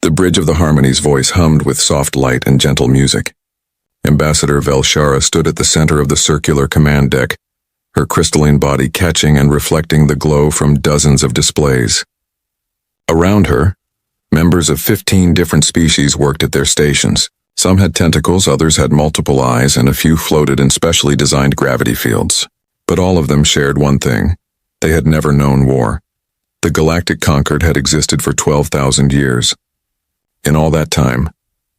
The bridge of the Harmony's voice hummed with soft light and gentle music. Ambassador Velshara stood at the center of the circular command deck, her crystalline body catching and reflecting the glow from dozens of displays. Around her, members of 15 different species worked at their stations. Some had tentacles, others had multiple eyes, and a few floated in specially designed gravity fields. But all of them shared one thing. They had never known war. The Galactic Concord had existed for 12,000 years. In all that time,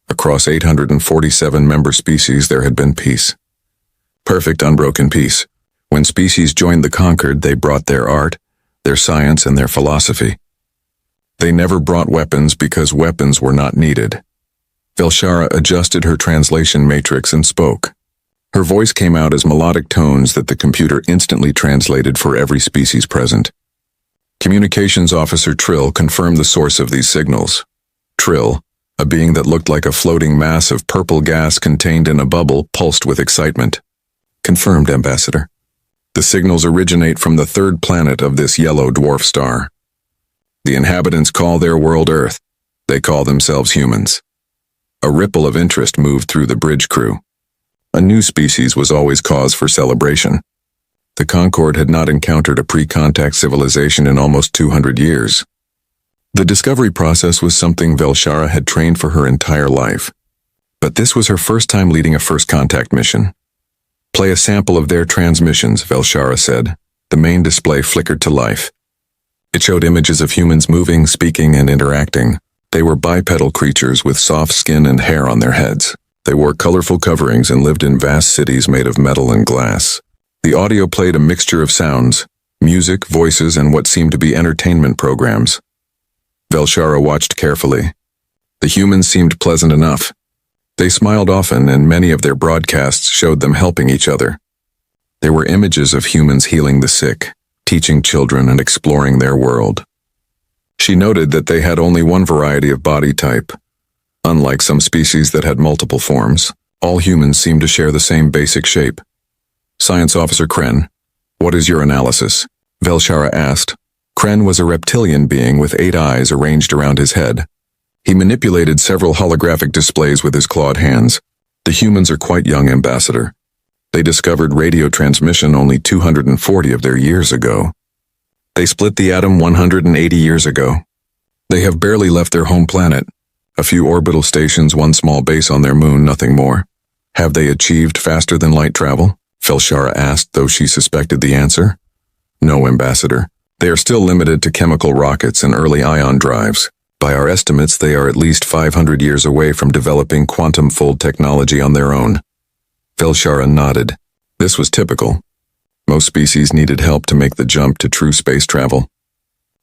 across 847 member species, there had been peace. Perfect, unbroken peace. When species joined the Concord, they brought their art, their science, and their philosophy. They never brought weapons because weapons were not needed. Velshara adjusted her translation matrix and spoke. Her voice came out as melodic tones that the computer instantly translated for every species present. Communications Officer Trill confirmed the source of these signals. Trill, a being that looked like a floating mass of purple gas contained in a bubble, pulsed with excitement. Confirmed, Ambassador. The signals originate from the third planet of this yellow dwarf star. The inhabitants call their world Earth. They call themselves humans. A ripple of interest moved through the bridge crew. A new species was always cause for celebration. The Concord had not encountered a pre-contact civilization in almost 200 years. The discovery process was something Velshara had trained for her entire life. But this was her first time leading a first contact mission. Play a sample of their transmissions, Velshara said. The main display flickered to life. It showed images of humans moving, speaking, and interacting. They were bipedal creatures with soft skin and hair on their heads. They wore colorful coverings and lived in vast cities made of metal and glass. The audio played a mixture of sounds, music, voices, and what seemed to be entertainment programs. Velshara watched carefully. The humans seemed pleasant enough. They smiled often, and many of their broadcasts showed them helping each other. There were images of humans healing the sick, teaching children, and exploring their world. She noted that they had only one variety of body type. Unlike some species that had multiple forms, all humans seemed to share the same basic shape. Science Officer Kren, what is your analysis? Velshara asked. Kren was a reptilian being with 8 eyes arranged around his head. He manipulated several holographic displays with his clawed hands. The humans are quite young, Ambassador. They discovered radio transmission only 240 of their years ago. They split the atom 180 years ago. They have barely left their home planet. A few orbital stations, one small base on their moon, nothing more. Have they achieved faster than light travel? Velshara asked, though she suspected the answer. No, Ambassador. They are still limited to chemical rockets and early ion drives. By our estimates, they are at least 500 years away from developing quantum-fold technology on their own. Velshara nodded. This was typical. Most species needed help to make the jump to true space travel.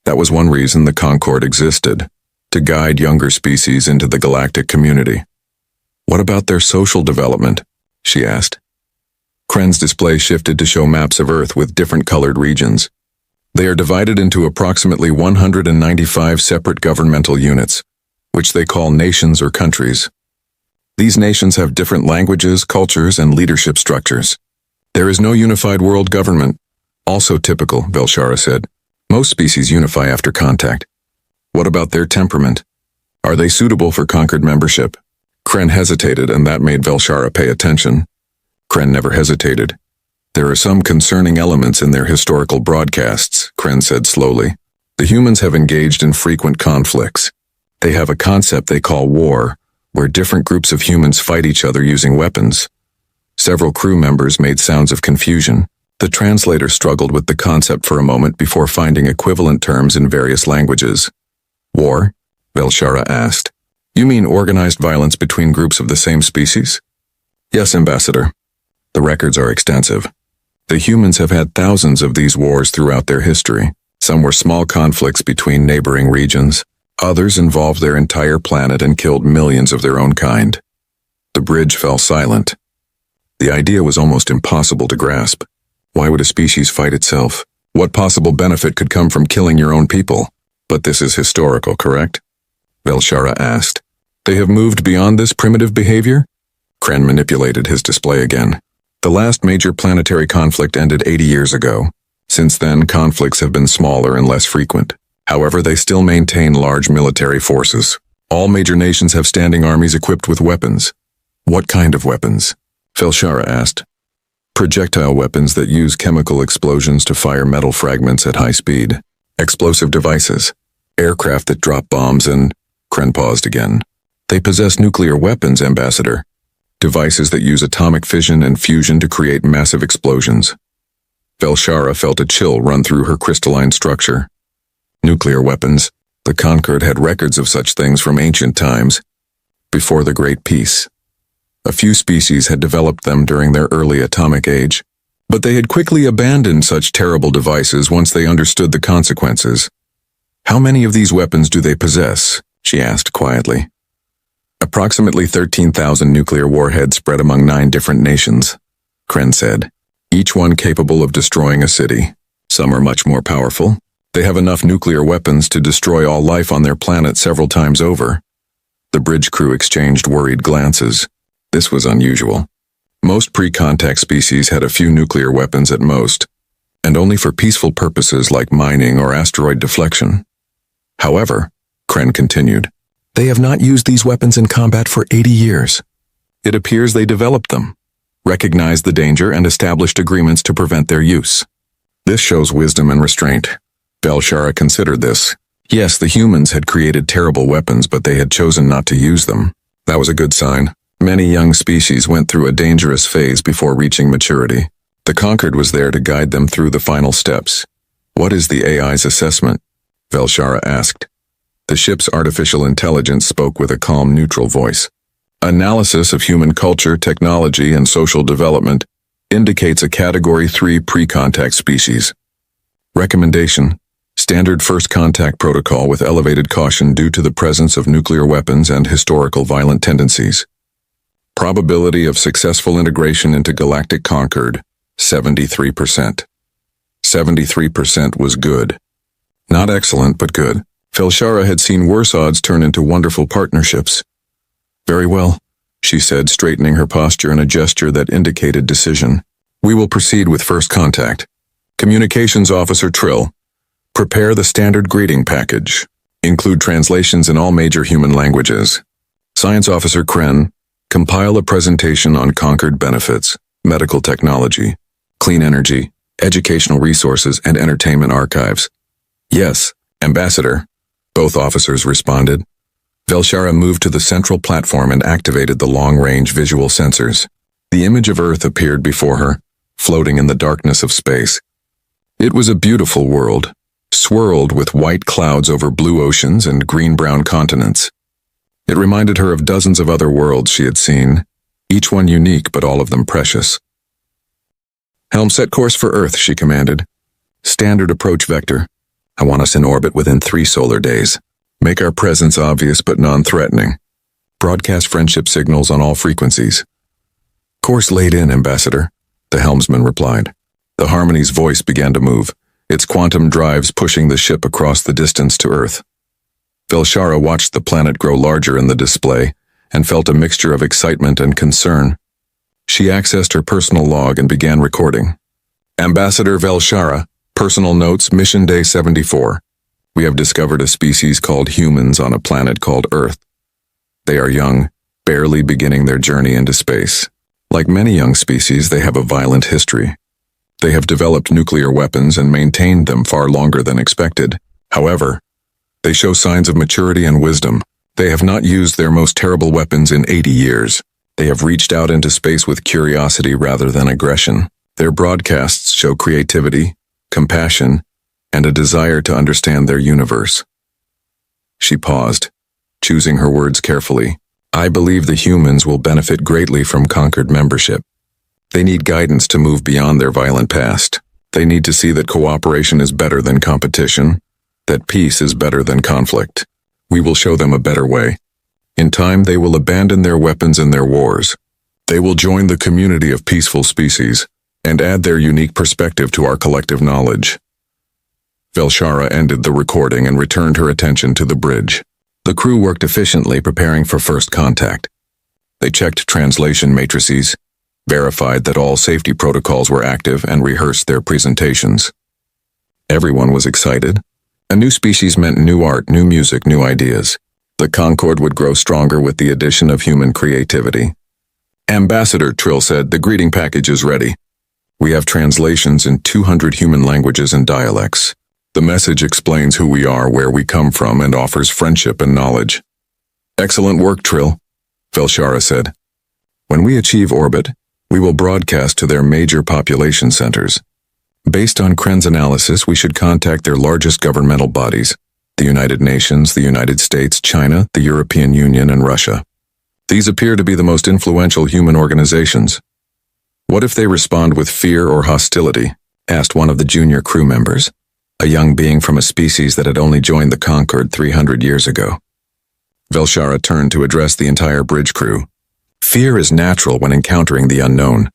That was one reason the Concord existed, to guide younger species into the galactic community. What about their social development? She asked. Kren's display shifted to show maps of Earth with different colored regions. They are divided into approximately 195 separate governmental units, which they call nations or countries. These nations have different languages, cultures, and leadership structures. There is no unified world government. Also typical, Velshara said. Most species unify after contact. What about their temperament? Are they suitable for Concord membership? Kren hesitated, and that made Velshara pay attention. Kren never hesitated. There are some concerning elements in their historical broadcasts, Kren said slowly. The humans have engaged in frequent conflicts. They have a concept they call war, where different groups of humans fight each other using weapons. Several crew members made sounds of confusion. The translator struggled with the concept for a moment before finding equivalent terms in various languages. War? Velshara asked. You mean organized violence between groups of the same species? Yes, Ambassador. The records are extensive. The humans have had thousands of these wars throughout their history. Some were small conflicts between neighboring regions. Others involved their entire planet and killed millions of their own kind. The bridge fell silent. The idea was almost impossible to grasp. Why would a species fight itself? What possible benefit could come from killing your own people? But this is historical, correct? Velshara asked. They have moved beyond this primitive behavior? Kren manipulated his display again. The last major planetary conflict ended 80 years ago. Since then, conflicts have been smaller and less frequent. However, they still maintain large military forces. All major nations have standing armies equipped with weapons. What kind of weapons? Velshara asked. Projectile weapons that use chemical explosions to fire metal fragments at high speed. Explosive devices. Aircraft that drop bombs and... Kren paused again. They possess nuclear weapons, Ambassador. Devices that use atomic fission and fusion to create massive explosions. Velshara felt a chill run through her crystalline structure. Nuclear weapons. The Conquered had records of such things from ancient times, before the Great Peace. A few species had developed them during their early atomic age, but they had quickly abandoned such terrible devices once they understood the consequences. How many of these weapons do they possess? She asked quietly. Approximately 13,000 nuclear warheads spread among 9 different nations, Kren said, each one capable of destroying a city. Some are much more powerful. They have enough nuclear weapons to destroy all life on their planet several times over. The bridge crew exchanged worried glances. This was unusual. Most pre-contact species had a few nuclear weapons at most, and only for peaceful purposes like mining or asteroid deflection. However, Kren continued, they have not used these weapons in combat for 80 years. It appears they developed them, recognized the danger, and established agreements to prevent their use. This shows wisdom and restraint. Velshara considered this. Yes, the humans had created terrible weapons, but they had chosen not to use them. That was a good sign. Many young species went through a dangerous phase before reaching maturity. The Conquered was there to guide them through the final steps. What is the AI's assessment? Velshara asked. The ship's artificial intelligence spoke with a calm, neutral voice. Analysis of human culture, technology, and social development indicates a Category 3 pre-contact species. Recommendation: Standard first contact protocol with elevated caution due to the presence of nuclear weapons and historical violent tendencies. Probability of successful integration into Galactic Conquered, 73%. 73% was good. Not excellent, but good. Velshara had seen worse odds turn into wonderful partnerships. Very well, she said, straightening her posture in a gesture that indicated decision. We will proceed with first contact. Communications Officer Trill, prepare the standard greeting package. Include translations in all major human languages. Science Officer Kren, compile a presentation on Conquered benefits, medical technology, clean energy, educational resources, and entertainment archives. Yes, Ambassador, both officers responded. Velshara moved to the central platform and activated the long-range visual sensors. The image of Earth appeared before her, floating in the darkness of space. It was a beautiful world, swirled with white clouds over blue oceans and green-brown continents. It reminded her of dozens of other worlds she had seen, each one unique but all of them precious. Helm, set course for Earth, she commanded. Standard approach vector. I want us in orbit within 3 solar days. Make our presence obvious but non-threatening. Broadcast friendship signals on all frequencies. Course laid in, Ambassador, the helmsman replied. The Harmony's voice began to move, its quantum drives pushing the ship across the distance to Earth. Velshara watched the planet grow larger in the display and felt a mixture of excitement and concern. She accessed her personal log and began recording. Ambassador Velshara, personal notes, Mission Day 74. We have discovered a species called humans on a planet called Earth. They are young, barely beginning their journey into space. Like many young species, they have a violent history. They have developed nuclear weapons and maintained them far longer than expected. However, they show signs of maturity and wisdom. They have not used their most terrible weapons in 80 years. They have reached out into space with curiosity rather than aggression. Their broadcasts show creativity, compassion, and a desire to understand their universe. She paused, choosing her words carefully. I believe the humans will benefit greatly from Conquered membership. They need guidance to move beyond their violent past. They need to see that cooperation is better than competition, that peace is better than conflict. We will show them a better way. In time, they will abandon their weapons and their wars. They will join the community of peaceful species and add their unique perspective to our collective knowledge. Velshara ended the recording and returned her attention to the bridge. The crew worked efficiently, preparing for first contact. They checked translation matrices, verified that all safety protocols were active, and rehearsed their presentations. Everyone was excited. A new species meant new art, new music, new ideas. The Concord would grow stronger with the addition of human creativity. Ambassador, Trill said, the greeting package is ready. We have translations in 200 human languages and dialects. The message explains who we are, where we come from, and offers friendship and knowledge. Excellent work, Trill, Velshara said. When we achieve orbit, we will broadcast to their major population centers. Based on Kren's analysis, we should contact their largest governmental bodies, the United Nations, the United States, China, the European Union, and Russia. These appear to be the most influential human organizations. What if they respond with fear or hostility? Asked one of the junior crew members, a young being from a species that had only joined the Concord 300 years ago. Velshara turned to address the entire bridge crew. Fear is natural when encountering the unknown.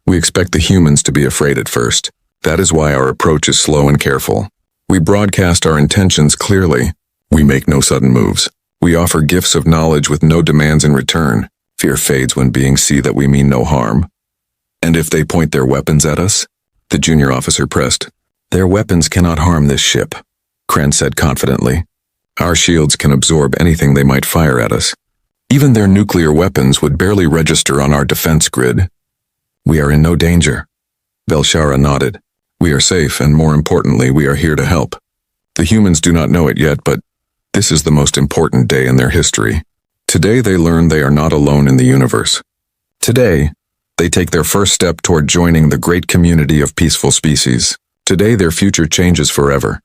We expect the humans to be afraid at first. That is why our approach is slow and careful. We broadcast our intentions clearly. We make no sudden moves. We offer gifts of knowledge with no demands in return. Fear fades when beings see that we mean no harm. And if they point their weapons at us? The junior officer pressed. Their weapons cannot harm this ship, Kren said confidently. Our shields can absorb anything they might fire at us. Even their nuclear weapons would barely register on our defense grid. We are in no danger. Velshara nodded. We are safe, and more importantly, we are here to help. The humans do not know it yet, but this is the most important day in their history. Today they learn they are not alone in the universe. Today, they take their first step toward joining the great community of peaceful species. Today their future changes forever.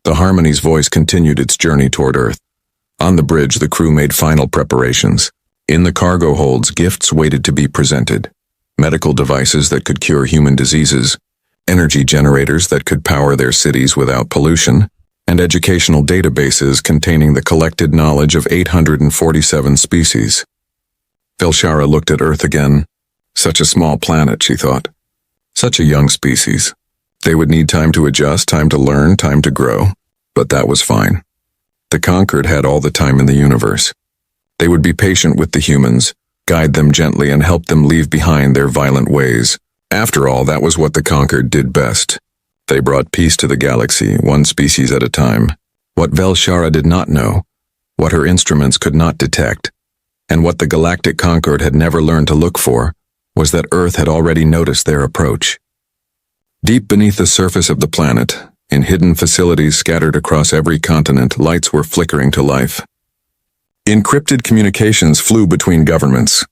The Harmony's voice continued its journey toward Earth. On the bridge, the crew made final preparations. In the cargo holds, gifts waited to be presented. Medical devices that could cure human diseases, energy generators that could power their cities without pollution, and educational databases containing the collected knowledge of 847 species. Velshara looked at Earth again. Such a small planet, she thought. Such a young species. They would need time to adjust, time to learn, time to grow. But that was fine. The Conquered had all the time in the universe. They would be patient with the humans, guide them gently, and help them leave behind their violent ways. After all, that was what the Conquered did best. They brought peace to the galaxy, one species at a time. What Velshara did not know, what her instruments could not detect, and what the Galactic Concord had never learned to look for, was that Earth had already noticed their approach. Deep beneath the surface of the planet, in hidden facilities scattered across every continent, lights were flickering to life. Encrypted communications flew between governments.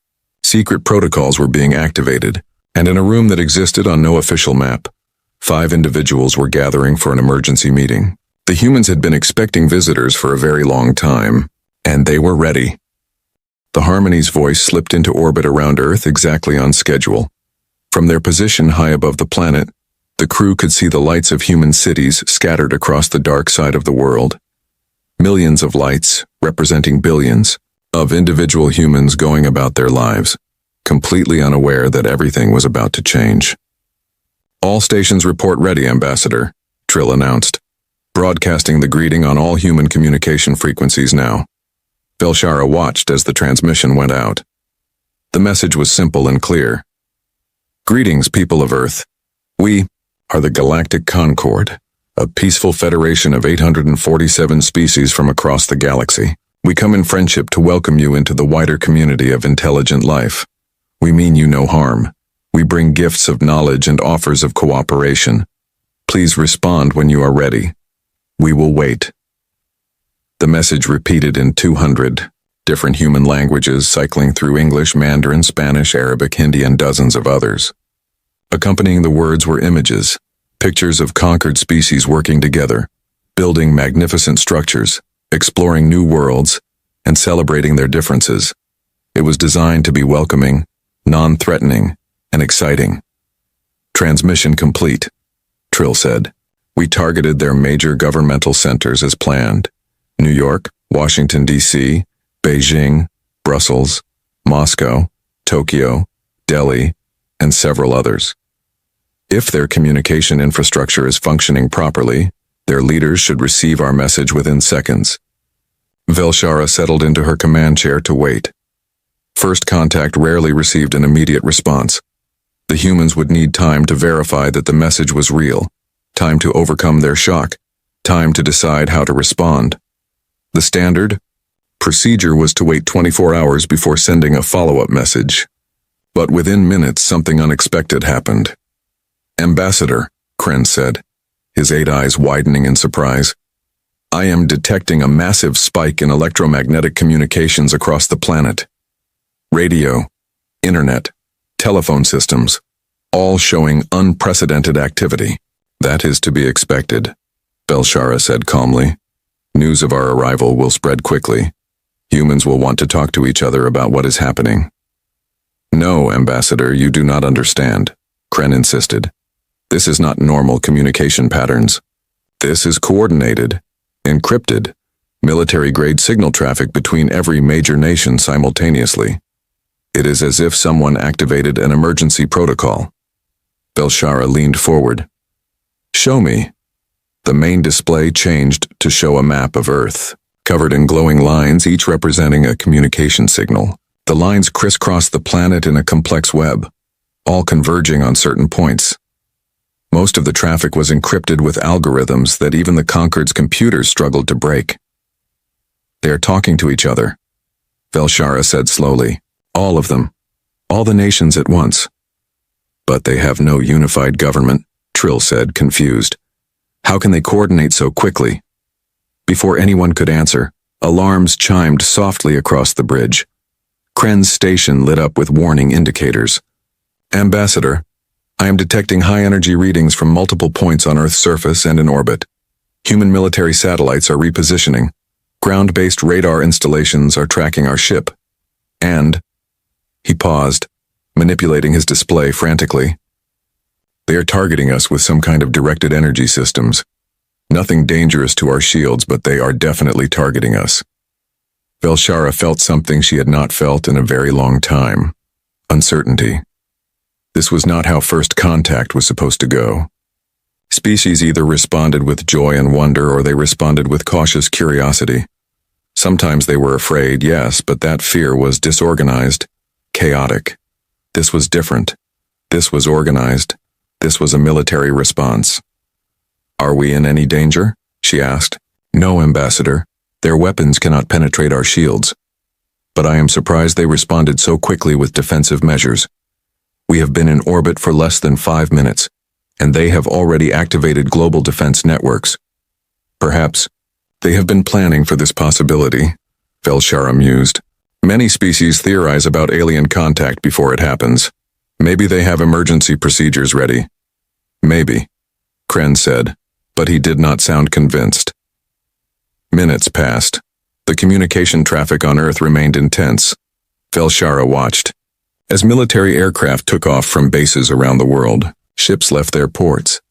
Secret protocols were being activated, and in a room that existed on no official map, 5 individuals were gathering for an emergency meeting. The humans had been expecting visitors for a very long time, and they were ready. The Harmony's voice slipped into orbit around Earth exactly on schedule. From their position high above the planet, the crew could see the lights of human cities scattered across the dark side of the world. Millions of lights, representing billions, of individual humans going about their lives, completely unaware that everything was about to change. All stations report ready, Ambassador, Trill announced, broadcasting the greeting on all human communication frequencies now. Velshara watched as the transmission went out. The message was simple and clear. Greetings, people of Earth. We are the Galactic Concord, a peaceful federation of 847 species from across the galaxy. We come in friendship to welcome you into the wider community of intelligent life. We mean you no harm. We bring gifts of knowledge and offers of cooperation. Please respond when you are ready. We will wait. The message repeated in 200 different human languages, cycling through English, Mandarin, Spanish, Arabic, Hindi, and dozens of others. Accompanying the words were images, pictures of conquered species working together, building magnificent structures, exploring new worlds, and celebrating their differences. It was designed to be welcoming, non-threatening, and exciting. Transmission complete, Trill said. We targeted their major governmental centers as planned. New York, Washington, D.C., Beijing, Brussels, Moscow, Tokyo, Delhi, and several others. If their communication infrastructure is functioning properly, their leaders should receive our message within seconds. Velshara settled into her command chair to wait. First contact rarely received an immediate response. The humans would need time to verify that the message was real, time to overcome their shock, time to decide how to respond. The standard? Procedure was to wait 24 hours before sending a follow-up message. But within minutes, something unexpected happened. "Ambassador," Kren said, his 8 eyes widening in surprise. "I am detecting a massive spike in electromagnetic communications across the planet. Radio, internet, telephone systems, all showing unprecedented activity." "That is to be expected," Belshara said calmly. "News of our arrival will spread quickly. Humans will want to talk to each other about what is happening." "No, Ambassador, you do not understand," Kren insisted. "This is not normal communication patterns. This is coordinated, encrypted, military-grade signal traffic between every major nation simultaneously. It is as if someone activated an emergency protocol." Belshara leaned forward. "Show me." The main display changed to show a map of Earth, covered in glowing lines, each representing a communication signal. The lines crisscrossed the planet in a complex web, all converging on certain points. Most of the traffic was encrypted with algorithms that even the Concord's computers struggled to break. "They are talking to each other," Belshara said slowly. "All of them. All the nations at once." "But they have no unified government," Trill said, confused. "How can they coordinate so quickly?" Before anyone could answer, alarms chimed softly across the bridge. Kren's station lit up with warning indicators. "Ambassador, I am detecting high-energy readings from multiple points on Earth's surface and in orbit. Human military satellites are repositioning. Ground-based radar installations are tracking our ship. And..." He paused, manipulating his display frantically. "They are targeting us with some kind of directed energy systems. Nothing dangerous to our shields, but they are definitely targeting us." Belshara felt something she had not felt in a very long time. Uncertainty. This was not how first contact was supposed to go. Species either responded with joy and wonder, or they responded with cautious curiosity. Sometimes they were afraid, yes, but that fear was disorganized, chaotic. This was different. This was organized. This was a military response. "Are we in any danger?" she asked. "No, Ambassador. Their weapons cannot penetrate our shields. But I am surprised they responded so quickly with defensive measures. We have been in orbit for less than 5 minutes, and they have already activated global defense networks. Perhaps they have been planning for this possibility," Belshara mused. "Many species theorize about alien contact before it happens. Maybe they have emergency procedures ready." "Maybe," Kren said, but he did not sound convinced. Minutes passed. The communication traffic on Earth remained intense. Belshara watched. As military aircraft took off from bases around the world, ships left their ports.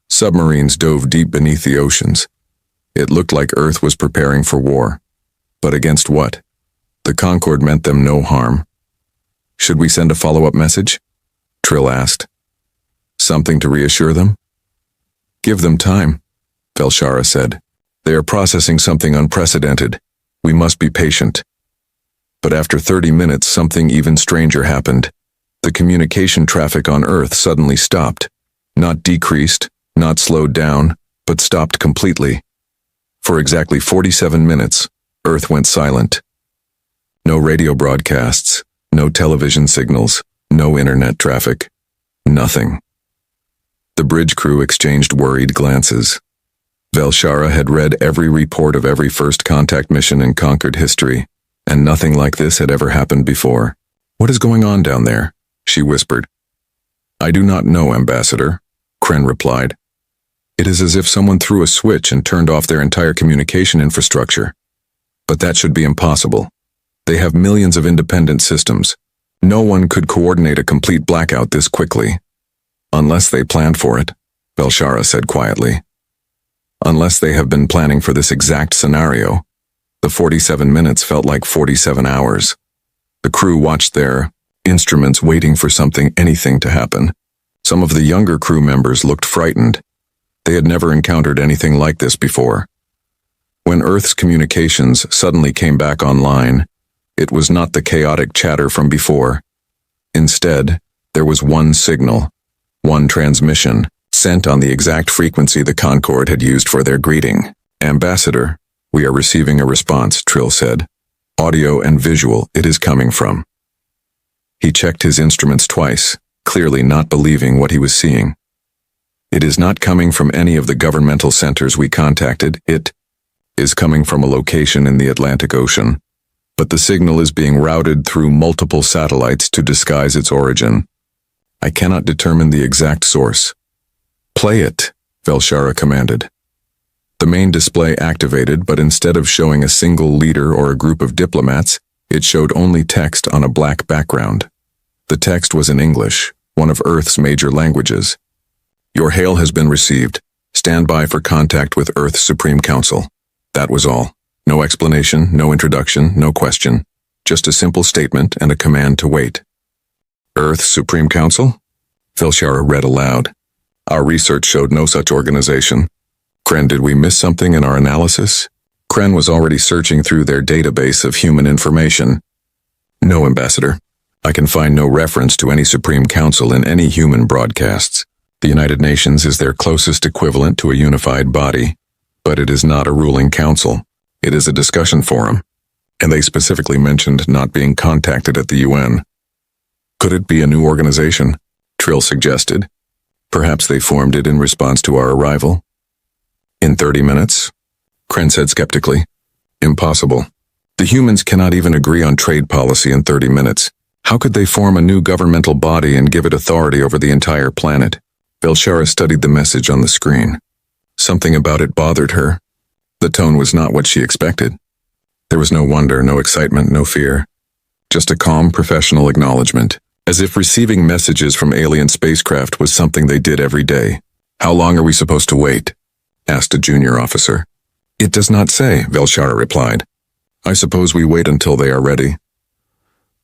Submarines dove deep beneath the oceans. It looked like Earth was preparing for war. But against what? The Concorde meant them no harm. "Should we send a follow-up message?" Trill asked. "Something to reassure them?" "Give them time," Belshara said. "They are processing something unprecedented. We must be patient." But after 30 minutes, something even stranger happened. The communication traffic on Earth suddenly stopped. Not decreased, not slowed down, but stopped completely. For exactly 47 minutes, Earth went silent. No radio broadcasts, no television signals, no internet traffic. Nothing. The bridge crew exchanged worried glances. Belshara had read every report of every first contact mission in Concorde history, and nothing like this had ever happened before. "What is going on down there?" she whispered. "I do not know, Ambassador," Kren replied. "It is as if someone threw a switch and turned off their entire communication infrastructure. But that should be impossible. They have millions of independent systems. No one could coordinate a complete blackout this quickly. Unless they planned for it," Belshara said quietly. "Unless they have been planning for this exact scenario." The 47 minutes felt like 47 hours. The crew watched their instruments, waiting for anything to happen. Some of the younger crew members looked frightened. They had never encountered anything like this before. When Earth's communications suddenly came back online, it was not the chaotic chatter from before. Instead, there was one signal, one transmission, sent on the exact frequency the Concorde had used for their greeting. "Ambassador, we are receiving a response," Trill said. Audio and visual, it is coming from. He checked his instruments twice, clearly not believing what he was seeing. It is not coming from any of the governmental centers we contacted. It is coming from a location in the Atlantic Ocean, but the signal is being routed through multiple satellites to disguise its origin. I cannot determine the exact source. Play it, Velshara commanded. The main display activated, but instead of showing a single leader or a group of diplomats, it showed only text on a black background. The text was in English, one of Earth's major languages. Your hail has been received. Stand by for contact with Earth's Supreme Council. That was all. No explanation, no introduction, no question. Just a simple statement and a command to wait. Earth's Supreme Council? Velshara read aloud. Our research showed no such organization. Kren, did we miss something in our analysis? Kren was already searching through their database of human information. No, Ambassador. I can find no reference to any Supreme Council in any human broadcasts. The United Nations is their closest equivalent to a unified body, but it is not a ruling council. It is a discussion forum, and they specifically mentioned not being contacted at the UN. Could it be a new organization? Trill suggested. Perhaps they formed it in response to our arrival. In 30 minutes? Kren said skeptically. Impossible. The humans cannot even agree on trade policy in 30 minutes. How could they form a new governmental body and give it authority over the entire planet? Velshara studied the message on the screen. Something about it bothered her. The tone was not what she expected. There was no wonder, no excitement, no fear. Just a calm, professional acknowledgement, as if receiving messages from alien spacecraft was something they did every day. How long are we supposed to wait? Asked a junior officer. It does not say, Velshara replied. I suppose we wait until they are ready.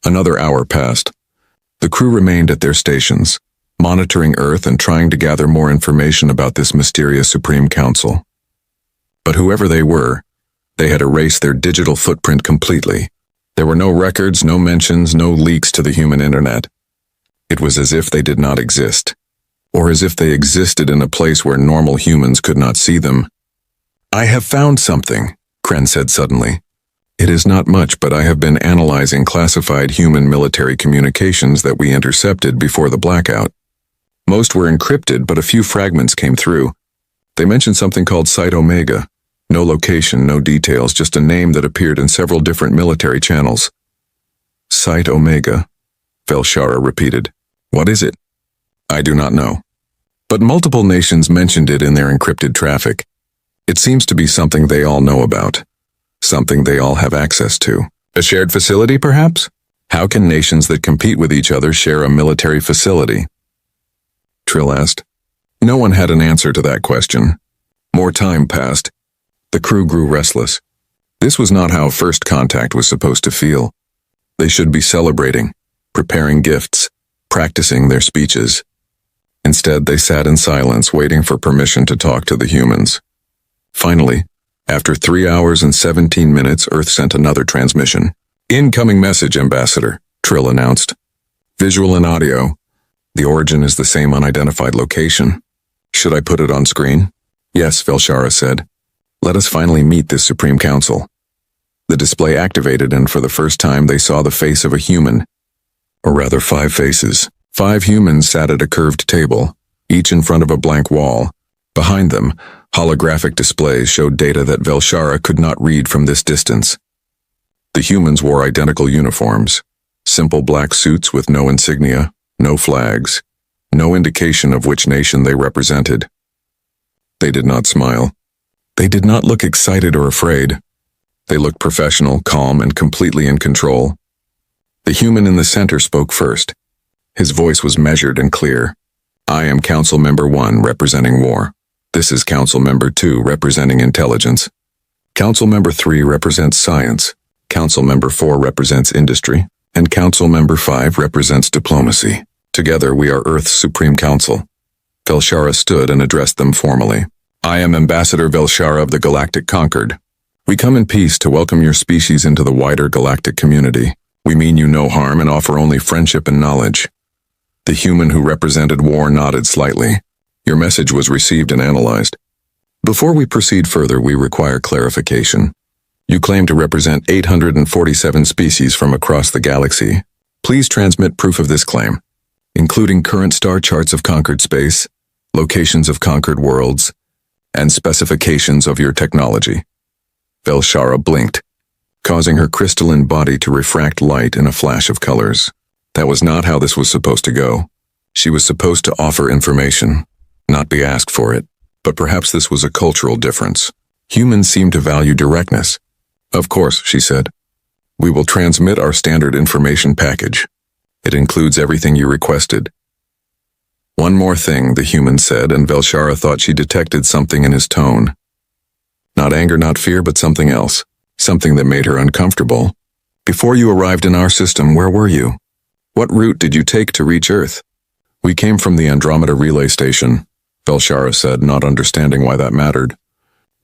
Another hour passed. The crew remained at their stations, monitoring Earth and trying to gather more information about this mysterious Supreme Council. But whoever they were, they had erased their digital footprint completely. There were no records, no mentions, no leaks to the human internet. It was as if they did not exist, or as if they existed in a place where normal humans could not see them. I have found something, Kren said suddenly. It is not much, but I have been analyzing classified human military communications that we intercepted before the blackout. Most were encrypted, but a few fragments came through. They mentioned something called Site Omega. No location, no details, just a name that appeared in several different military channels. Site Omega, Velshara repeated. What is it? I do not know. But multiple nations mentioned it in their encrypted traffic. It seems to be something they all know about. Something they all have access to. A shared facility, perhaps? How can nations that compete with each other share a military facility? Trill asked. No one had an answer to that question. More time passed. The crew grew restless. This was not how first contact was supposed to feel. They should be celebrating, preparing gifts, practicing their speeches. Instead, they sat in silence, waiting for permission to talk to the humans. Finally, after 3 hours and 17 minutes, Earth sent another transmission. Incoming message, Ambassador, Trill announced. Visual and audio. The origin is the same unidentified location. Should I put it on screen? Yes, Velshara said. Let us finally meet this Supreme Council. The display activated, and for the first time they saw the face of a human. Or rather, 5 faces. 5 humans sat at a curved table, each in front of a blank wall. Behind them, holographic displays showed data that Velshara could not read from this distance. The humans wore identical uniforms, simple black suits with no insignia, no flags, no indication of which nation they represented. They did not smile. They did not look excited or afraid. They looked professional, calm, and completely in control. The human in the center spoke first. His voice was measured and clear. I am Council Member 1, representing war. This is Council Member 2, representing intelligence. Council Member 3 represents science. Council Member 4 represents industry. And Council Member 5 represents diplomacy. Together we are Earth's Supreme Council. Velshara stood and addressed them formally. I am Ambassador Velshara of the Galactic Concord. We come in peace to welcome your species into the wider galactic community. We mean you no harm and offer only friendship and knowledge. The human who represented war nodded slightly. Your message was received and analyzed. Before we proceed further, we require clarification. You claim to represent 847 species from across the galaxy. Please transmit proof of this claim, including current star charts of conquered space, locations of conquered worlds, and specifications of your technology. Velshara blinked, causing her crystalline body to refract light in a flash of colors. That was not how this was supposed to go. She was supposed to offer information, not be asked for it. But perhaps this was a cultural difference. Humans seem to value directness. Of course, she said. We will transmit our standard information package. It includes everything you requested. One more thing, the human said, and Velshara thought she detected something in his tone. Not anger, not fear, but something else. Something that made her uncomfortable. Before you arrived in our system, where were you? What route did you take to reach Earth? We came from the Andromeda relay station, Velshara said, not understanding why that mattered.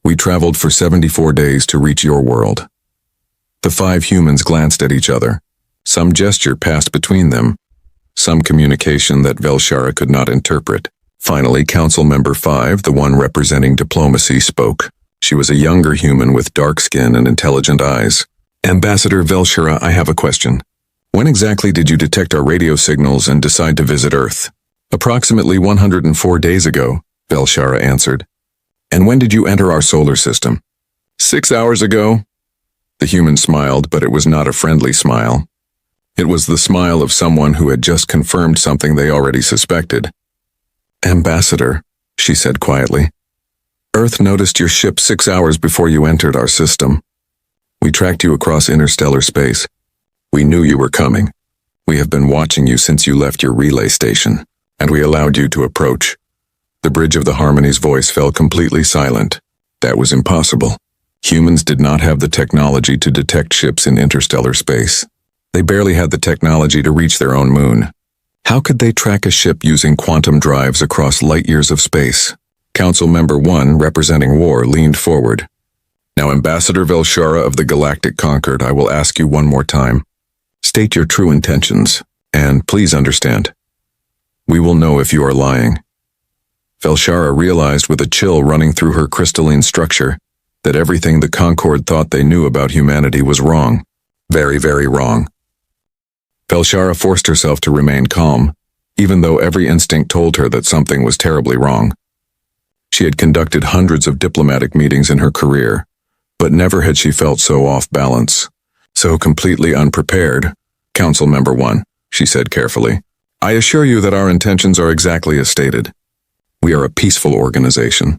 We traveled for 74 days to reach your world. The 5 humans glanced at each other. Some gesture passed between them. Some communication that Velshara could not interpret. Finally, Council Member 5, the one representing diplomacy, spoke. She was a younger human with dark skin and intelligent eyes. Ambassador Velshara, I have a question. When exactly did you detect our radio signals and decide to visit Earth? Approximately 104 days ago, Velshara answered. And when did you enter our solar system? 6 hours ago. The human smiled, but it was not a friendly smile. It was the smile of someone who had just confirmed something they already suspected. Ambassador, she said quietly. Earth noticed your ship 6 hours before you entered our system. We tracked you across interstellar space. We knew you were coming. We have been watching you since you left your relay station, and we allowed you to approach. The bridge of the Harmony's voice fell completely silent. That was impossible. Humans did not have the technology to detect ships in interstellar space. They barely had the technology to reach their own moon. How could they track a ship using quantum drives across light years of space? Council Member 1, representing War, leaned forward. Now, Ambassador Velshara of the Galactic Concord, I will ask you one more time. State your true intentions, and please understand. We will know if you are lying. Velshara realized with a chill running through her crystalline structure that everything the Concord thought they knew about humanity was wrong. Very, very wrong. Velshara forced herself to remain calm, even though every instinct told her that something was terribly wrong. She had conducted hundreds of diplomatic meetings in her career, but never had she felt so off balance, so completely unprepared. Council Member 1, she said carefully. I assure you that our intentions are exactly as stated. We are a peaceful organization.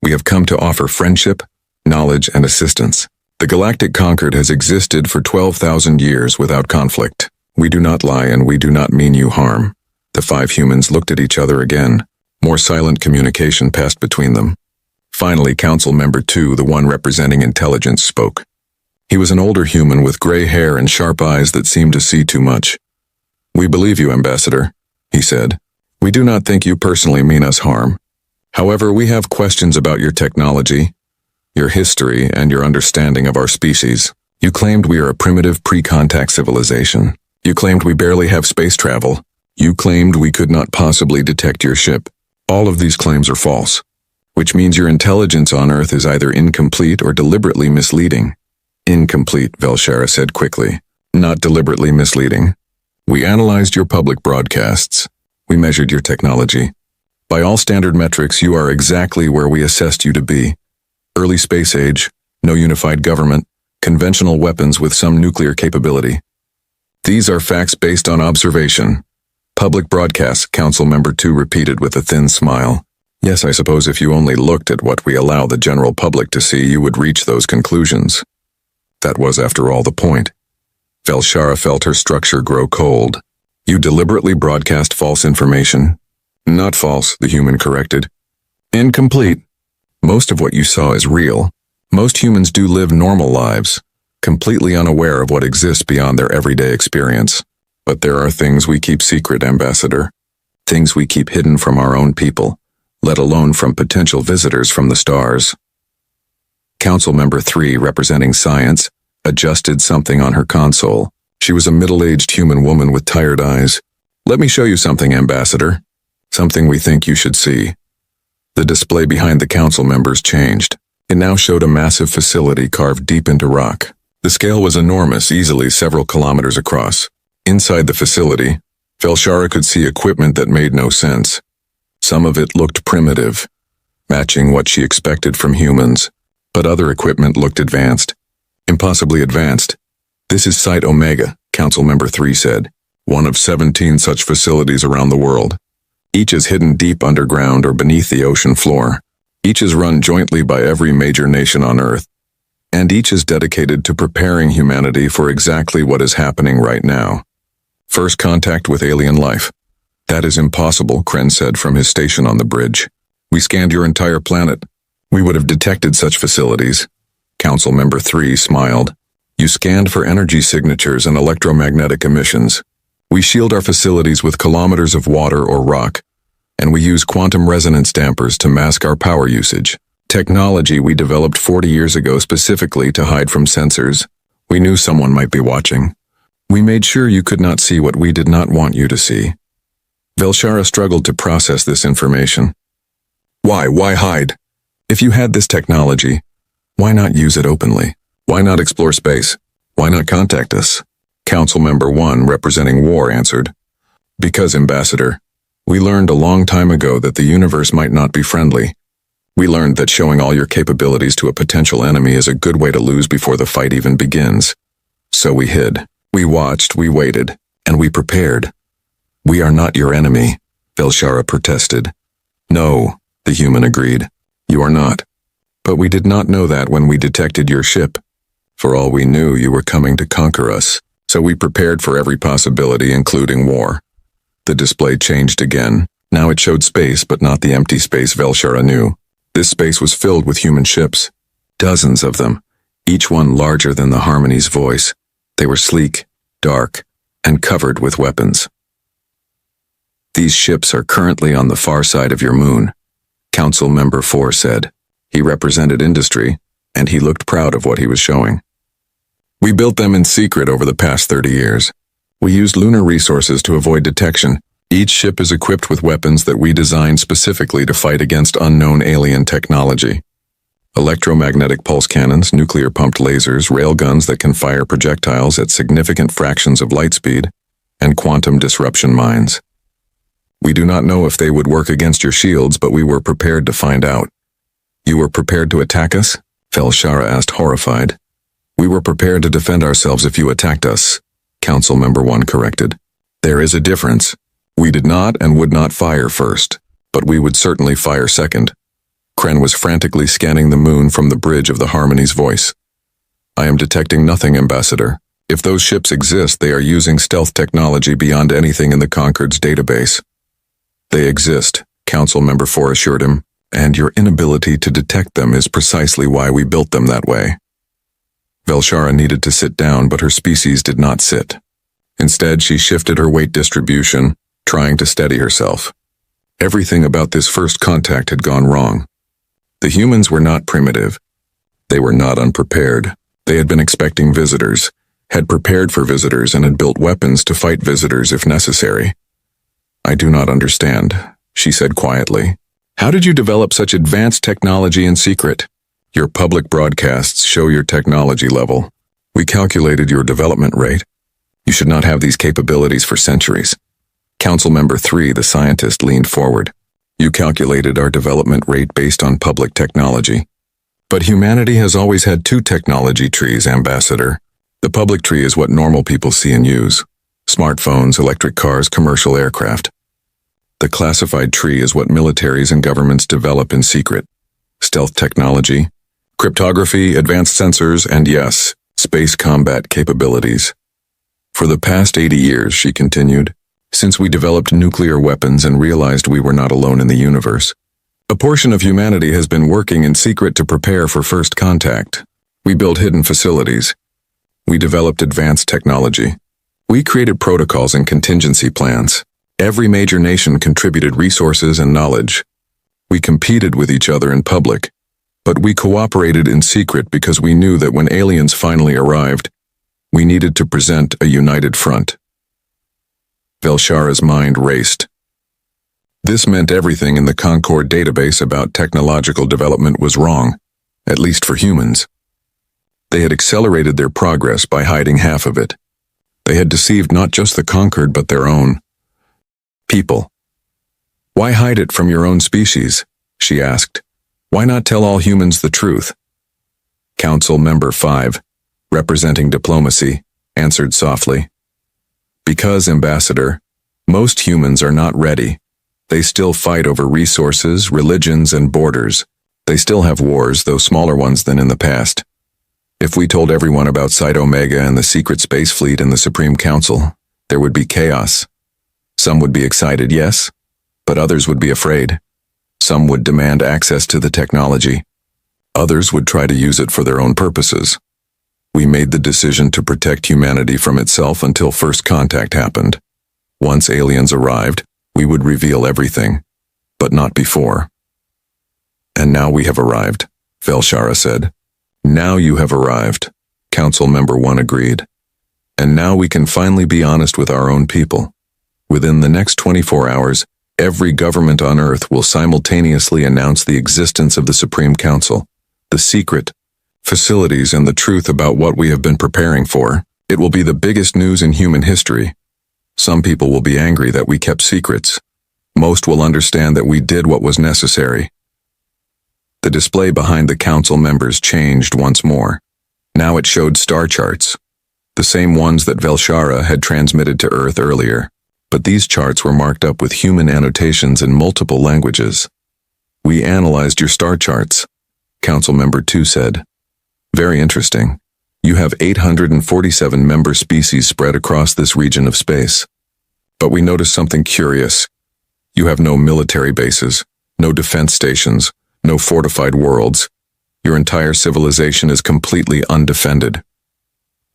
We have come to offer friendship, knowledge, and assistance. The Galactic Concord has existed for 12,000 years without conflict. We do not lie and we do not mean you harm. The 5 humans looked at each other again. More silent communication passed between them. Finally, Council Member 2, the one representing intelligence, spoke. He was an older human with gray hair and sharp eyes that seemed to see too much. We believe you, Ambassador, he said. We do not think you personally mean us harm. However, we have questions about your technology, your history, and your understanding of our species. You claimed we are a primitive pre-contact civilization. You claimed we barely have space travel. You claimed we could not possibly detect your ship. All of these claims are false, which means your intelligence on Earth is either incomplete or deliberately misleading. Incomplete, Velshara said quickly. Not deliberately misleading. We analyzed your public broadcasts. We measured your technology. By all standard metrics, you are exactly where we assessed you to be. Early space age, no unified government, conventional weapons with some nuclear capability. These are facts based on observation. Public broadcasts, Council Member 2 repeated with a thin smile. Yes, I suppose if you only looked at what we allow the general public to see, you would reach those conclusions. That was, after all, the point. Velshara felt her structure grow cold. You deliberately broadcast false information. Not false, the human corrected. Incomplete. Most of what you saw is real. Most humans do live normal lives, completely unaware of what exists beyond their everyday experience. But there are things we keep secret, Ambassador. Things we keep hidden from our own people, let alone from potential visitors from the stars. Council Member 3, representing science, adjusted something on her console. She was a middle-aged human woman with tired eyes. Let me show you something, Ambassador. Something we think you should see. The display behind the council members changed. It now showed a massive facility carved deep into rock. The scale was enormous, easily several kilometers across. Inside the facility, Velshara could see equipment that made no sense. Some of it looked primitive, matching what she expected from humans, but other equipment looked advanced. Impossibly advanced. This is Site Omega, Council Member 3 said, one of 17 such facilities around the world. Each is hidden deep underground or beneath the ocean floor. Each is run jointly by every major nation on Earth, and each is dedicated to preparing humanity for exactly what is happening right now. First contact with alien life. That is impossible, Kren said from his station on the bridge. We scanned your entire planet. We would have detected such facilities. Council Member 3 smiled. You scanned for energy signatures and electromagnetic emissions. We shield our facilities with kilometers of water or rock, and we use quantum resonance dampers to mask our power usage. Technology we developed 40 years ago specifically to hide from sensors. We knew someone might be watching. We made sure you could not see what we did not want you to see. Velshara struggled to process this information. Why hide? If you had this technology, why not use it openly? Why not explore space? Why not contact us? Council Member 1, representing War, answered. Because, Ambassador, we learned a long time ago that the universe might not be friendly. We learned that showing all your capabilities to a potential enemy is a good way to lose before the fight even begins. So we hid. We watched, we waited, and we prepared. We are not your enemy, Velshara protested. No, the human agreed. You are not. But we did not know that when we detected your ship. For all we knew, you were coming to conquer us, so we prepared for every possibility, including war. The display changed again. Now it showed space, but not the empty space Velshara knew. This space was filled with human ships. Dozens of them, each one larger than the Harmony's voice. They were sleek, dark, and covered with weapons. These ships are currently on the far side of your moon, Council Member 4 said. He represented industry, and he looked proud of what he was showing. We built them in secret over the past 30 years. We used lunar resources to avoid detection. Each ship is equipped with weapons that we designed specifically to fight against unknown alien technology. Electromagnetic pulse cannons, nuclear-pumped lasers, railguns that can fire projectiles at significant fractions of light speed, and quantum disruption mines. We do not know if they would work against your shields, but we were prepared to find out. You were prepared to attack us? Velshara asked, horrified. We were prepared to defend ourselves if you attacked us, Council Member 1 corrected. There is a difference. We did not and would not fire first, but we would certainly fire second. Kren was frantically scanning the moon from the bridge of the Harmony's voice. I am detecting nothing, Ambassador. If those ships exist, they are using stealth technology beyond anything in the Concord's database. They exist, Council Member 4 assured him, and your inability to detect them is precisely why we built them that way. Velshara needed to sit down, but her species did not sit. Instead, she shifted her weight distribution, trying to steady herself. Everything about this first contact had gone wrong. The humans were not primitive. They were not unprepared. They had been expecting visitors, had prepared for visitors, and had built weapons to fight visitors if necessary. I do not understand, she said quietly. How did you develop such advanced technology in secret? Your public broadcasts show your technology level. We calculated your development rate. You should not have these capabilities for centuries. Council Member 3, the scientist, leaned forward. You calculated our development rate based on public technology. But humanity has always had two technology trees, Ambassador. The public tree is what normal people see and use. Smartphones, electric cars, commercial aircraft. The classified tree is what militaries and governments develop in secret. Stealth technology, cryptography, advanced sensors, and yes, space combat capabilities. For the past 80 years, she continued, since we developed nuclear weapons and realized we were not alone in the universe, a portion of humanity has been working in secret to prepare for first contact. We built hidden facilities. We developed advanced technology. We created protocols and contingency plans. Every major nation contributed resources and knowledge. We competed with each other in public, but we cooperated in secret because we knew that when aliens finally arrived, we needed to present a united front. Velshara's mind raced. This meant everything in the Concord database about technological development was wrong. at least for humans. They had accelerated their progress by hiding half of it. They had deceived not just the conquered but their own people. "Why hide it from your own species?" she asked. "Why not tell all humans the truth?" Council Member 5, representing diplomacy, answered softly. "Because, Ambassador, most humans are not ready. They still fight over resources, religions, and borders. They still have wars, though smaller ones than in the past. If we told everyone about Site Omega and the secret space fleet and the Supreme Council, there would be chaos. Some would be excited, yes, but others would be afraid. Some would demand access to the technology. Others would try to use it for their own purposes. We made the decision to protect humanity from itself until first contact happened. Once aliens arrived, we would reveal everything, but not before." "And now we have arrived," Velshara said. "Now you have arrived," Council Member 1 agreed. "And now we can finally be honest with our own people. Within the next 24 hours, every government on Earth will simultaneously announce the existence of the Supreme Council, the secret, facilities, and the truth about what we have been preparing for. It will be the biggest news in human history. Some people will be angry that we kept secrets. Most will understand that we did what was necessary." The display behind the council members changed once more. Now it showed star charts, the same ones that Velshara had transmitted to Earth earlier, but these charts were marked up with human annotations in multiple languages. "We analyzed your star charts," Council Member 2 said. "Very interesting. You have 847 member species spread across this region of space. But we noticed something curious. You have no military bases, no defense stations, no fortified worlds. Your entire civilization is completely undefended."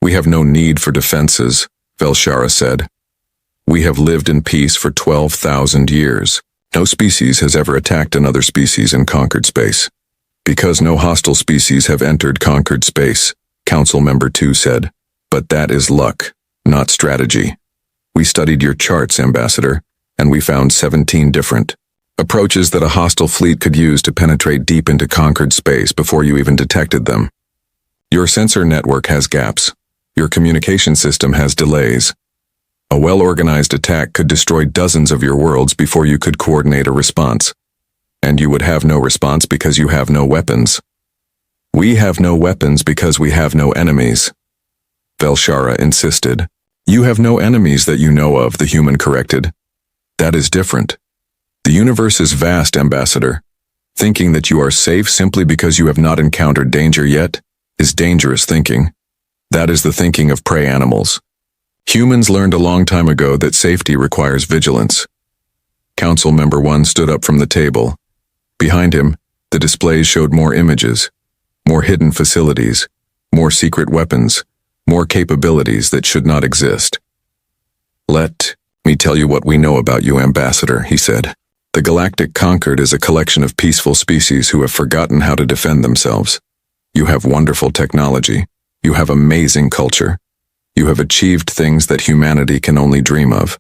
"We have no need for defenses," Velshara said. "We have lived in peace for 12,000 years. No species has ever attacked another species in conquered space. Because no hostile species have entered conquered space," Council Member 2 said. "But that is luck, not strategy. We studied your charts, Ambassador, and we found 17 different approaches that a hostile fleet could use to penetrate deep into conquered space before you even detected them. Your sensor network has gaps. Your communication system has delays. A well-organized attack could destroy dozens of your worlds before you could coordinate a response. And you would have no response because you have no weapons. We have no weapons because we have no enemies," Velshara insisted. "You have no enemies that you know of," the human corrected. "That is different. The universe is vast, Ambassador. Thinking that you are safe simply because you have not encountered danger yet is dangerous thinking. That is the thinking of prey animals. Humans learned a long time ago that safety requires vigilance." Council Member 1 stood up from the table. Behind him, the displays showed more images, more hidden facilities, more secret weapons, more capabilities that should not exist. "Let me tell you what we know about you, Ambassador," he said. "The Galactic Conquered is a collection of peaceful species who have forgotten how to defend themselves. You have wonderful technology. You have amazing culture. You have achieved things that humanity can only dream of.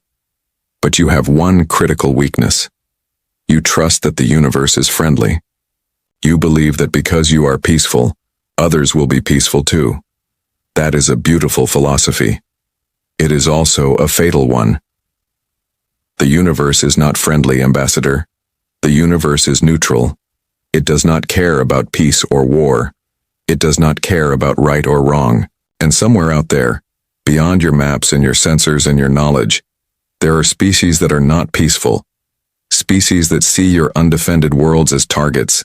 But you have one critical weakness. You trust that the universe is friendly. You believe that because you are peaceful, others will be peaceful too. That is a beautiful philosophy. It is also a fatal one. The universe is not friendly, Ambassador. The universe is neutral. It does not care about peace or war. It does not care about right or wrong. And somewhere out there, beyond your maps and your sensors and your knowledge, there are species that are not peaceful. Species that see your undefended worlds as targets.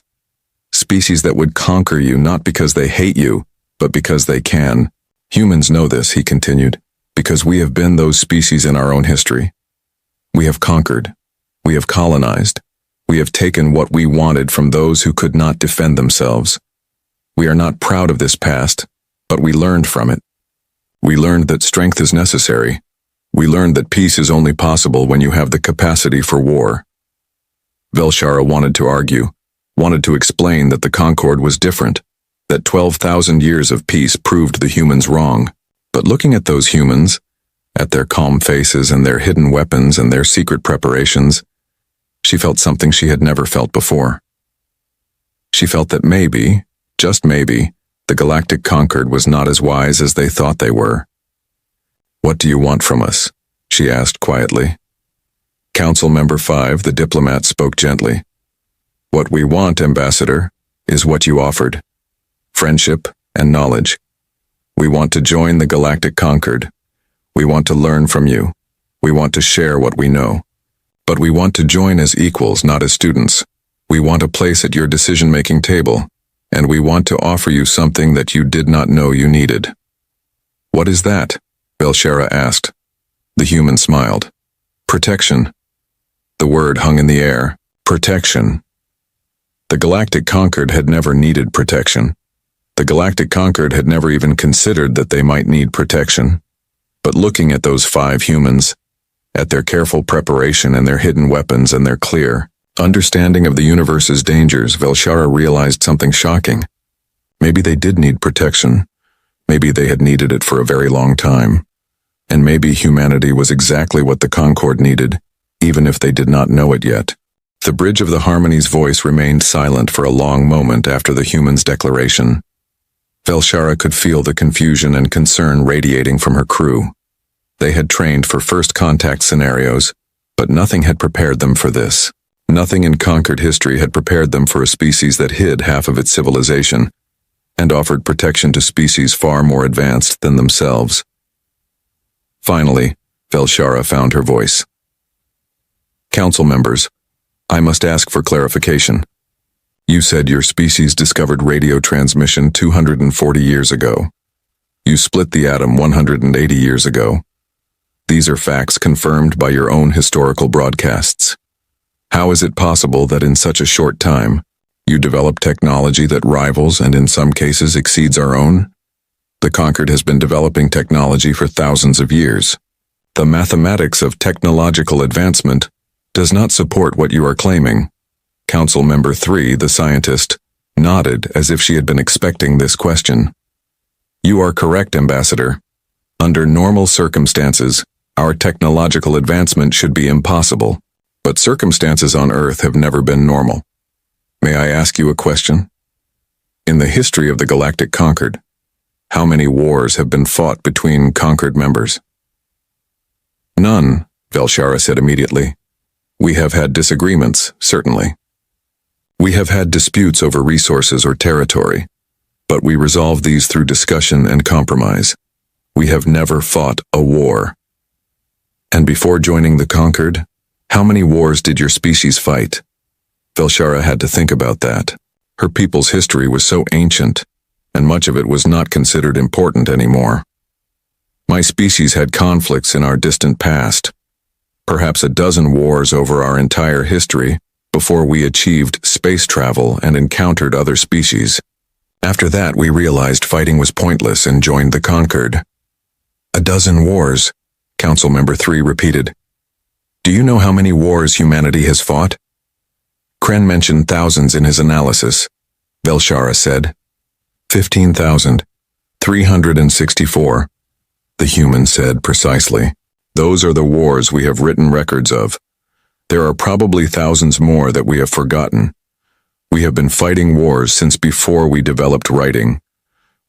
Species that would conquer you not because they hate you, but because they can. Humans know this, he continued, because we have been those species in our own history. We have conquered. We have colonized. We have taken what we wanted from those who could not defend themselves. We are not proud of this past, but we learned from it. We learned that strength is necessary. We learned that peace is only possible when you have the capacity for war. Velshara wanted to argue, wanted to explain that the Concord was different, that 12,000 years of peace proved the humans wrong. But looking at those humans, at their calm faces and their hidden weapons and their secret preparations, she felt something she had never felt before. She felt that maybe, Just maybe, the Galactic Concord was not as wise as they thought they were. "What do you want from us?" she asked quietly. Council Member 5, the diplomat, spoke gently. "What we want, Ambassador, is what you offered. Friendship and knowledge. We want to join the Galactic Concord. We want to learn from you. We want to share what we know. But we want to join as equals, not as students. We want a place at your decision-making table, and we want to offer you something that you did not know you needed." "What is that?" Velshara asked. The human smiled. "Protection." The word hung in the air. Protection. The Galactic Concord had never needed protection. The Galactic Concord had never even considered that they might need protection. But looking at those 5 humans, at their careful preparation and their hidden weapons and their clear understanding of the universe's dangers, Velshara realized something shocking. Maybe they did need protection. Maybe they had needed it for a very long time. And maybe humanity was exactly what the Concord needed, even if they did not know it yet. The bridge of the Harmony's voice remained silent for a long moment after the human's declaration. Velshara could feel the confusion and concern radiating from her crew. They had trained for first contact scenarios, but nothing had prepared them for this. Nothing in Concord history had prepared them for a species that hid half of its civilization and offered protection to species far more advanced than themselves. Finally, Velshara found her voice. "Council members, I must ask for clarification. You said your species discovered radio transmission 240 years ago. You split the atom 180 years ago. These are facts confirmed by your own historical broadcasts. How is it possible that in such a short time, you develop technology that rivals and in some cases exceeds our own? The Concord has been developing technology for thousands of years. The mathematics of technological advancement does not support what you are claiming." Council Member 3, the scientist, nodded as if she had been expecting this question. "You are correct, Ambassador. Under normal circumstances, our technological advancement should be impossible, but circumstances on Earth have never been normal. May I ask you a question? In the history of the Galactic Concord, how many wars have been fought between Concord members?" "None," Velshara said immediately. "We have had disagreements, certainly. We have had disputes over resources or territory, but we resolve these through discussion and compromise. We have never fought a war." "And before joining the Concord, how many wars did your species fight?" Velshara had to think about that. Her people's history was so ancient, and much of it was not considered important anymore. "My species had conflicts in our distant past. Perhaps a dozen wars over our entire history before we achieved space travel and encountered other species. After that, we realized fighting was pointless and joined the Concord." "A dozen wars," Council Member 3 repeated. "Do you know how many wars humanity has fought?" Kren mentioned thousands in his analysis. Velshara said, 15,364. The human said precisely. "Those are the wars we have written records of. There are probably thousands more that we have forgotten. We have been fighting wars since before we developed writing.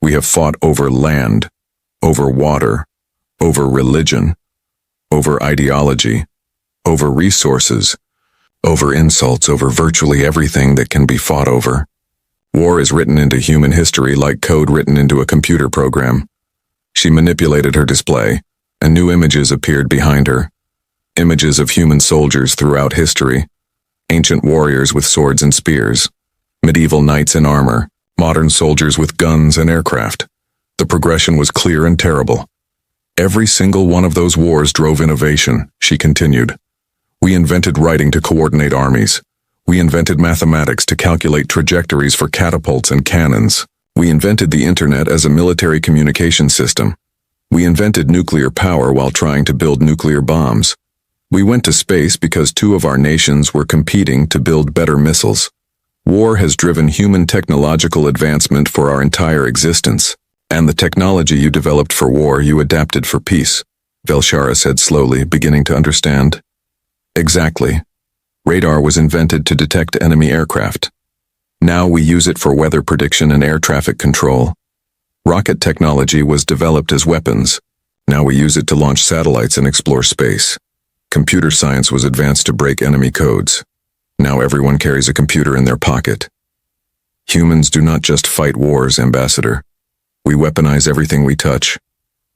We have fought over land, over water, over religion, over ideology, over resources, over insults, over virtually everything that can be fought over. War is written into human history like code written into a computer program." She manipulated her display, and new images appeared behind her. Images of human soldiers throughout history, ancient warriors with swords and spears, medieval knights in armor, modern soldiers with guns and aircraft. The progression was clear and terrible. "Every single one of those wars drove innovation," she continued. "We invented writing to coordinate armies. We invented mathematics to calculate trajectories for catapults and cannons. We invented the internet as a military communication system. We invented nuclear power while trying to build nuclear bombs. We went to space because 2 of our nations were competing to build better missiles. War has driven human technological advancement for our entire existence. And the technology you developed for war you adapted for peace," Velshara said slowly, beginning to understand. "Exactly. Radar was invented to detect enemy aircraft. Now we use it for weather prediction and air traffic control. Rocket technology was developed as weapons. Now we use it to launch satellites and explore space. Computer science was advanced to break enemy codes. Now everyone carries a computer in their pocket. Humans do not just fight wars, Ambassador. We weaponize everything we touch,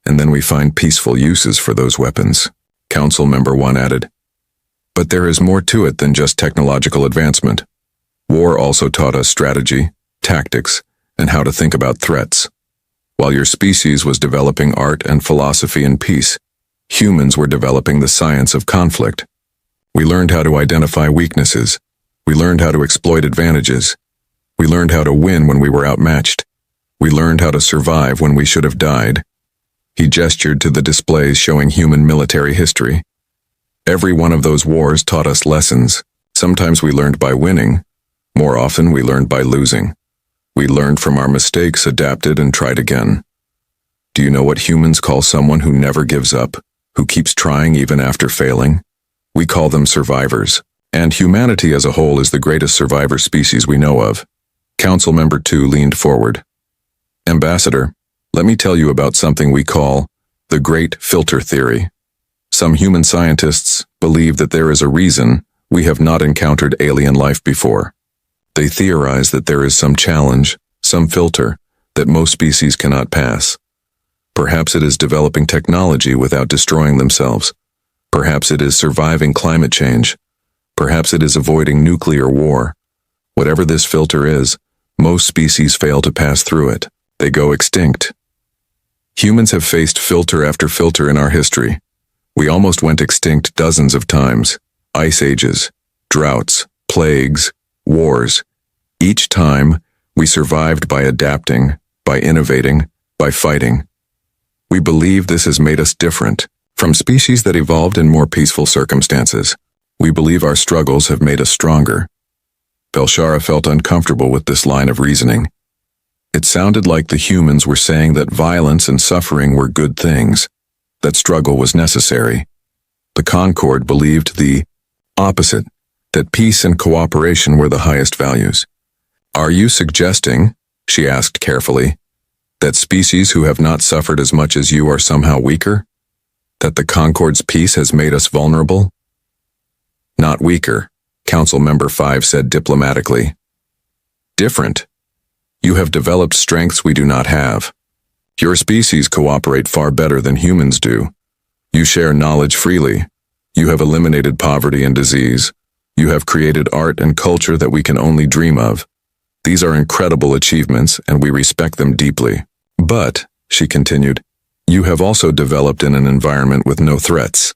and then we find peaceful uses for those weapons. Council Member 1 added. But there is more to it than just technological advancement. War also taught us strategy, tactics, and how to think about threats. While your species was developing art and philosophy and peace, humans were developing the science of conflict. We learned how to identify weaknesses. We learned how to exploit advantages. We learned how to win when we were outmatched. We learned how to survive when we should have died. He gestured to the displays showing human military history. Every one of those wars taught us lessons. Sometimes we learned by winning. More often we learned by losing. We learned from our mistakes, adapted, and tried again. Do you know what humans call someone who never gives up, who keeps trying even after failing? We call them survivors. And humanity as a whole is the greatest survivor species we know of. Council Member 2 leaned forward. Ambassador, let me tell you about something we call the Great Filter Theory. Some human scientists believe that there is a reason we have not encountered alien life before. They theorize that there is some challenge, some filter, that most species cannot pass. Perhaps it is developing technology without destroying themselves. Perhaps it is surviving climate change. Perhaps it is avoiding nuclear war. Whatever this filter is, most species fail to pass through it. They go extinct. Humans have faced filter after filter in our history. We almost went extinct dozens of times. Ice ages, droughts, plagues, wars. Each time, we survived by adapting, by innovating, by fighting. We believe this has made us different from species that evolved in more peaceful circumstances. We believe our struggles have made us stronger. Velshara felt uncomfortable with this line of reasoning. It sounded like the humans were saying that violence and suffering were good things, that struggle was necessary. The Concord believed the opposite, that peace and cooperation were the highest values. Are you suggesting, she asked carefully, that species who have not suffered as much as you are somehow weaker? That the Concord's peace has made us vulnerable? Not weaker, Council Member 5 said diplomatically. Different. You have developed strengths we do not have. Your species cooperate far better than humans do. You share knowledge freely. You have eliminated poverty and disease. You have created art and culture that we can only dream of. These are incredible achievements, and we respect them deeply. But, she continued, you have also developed in an environment with no threats.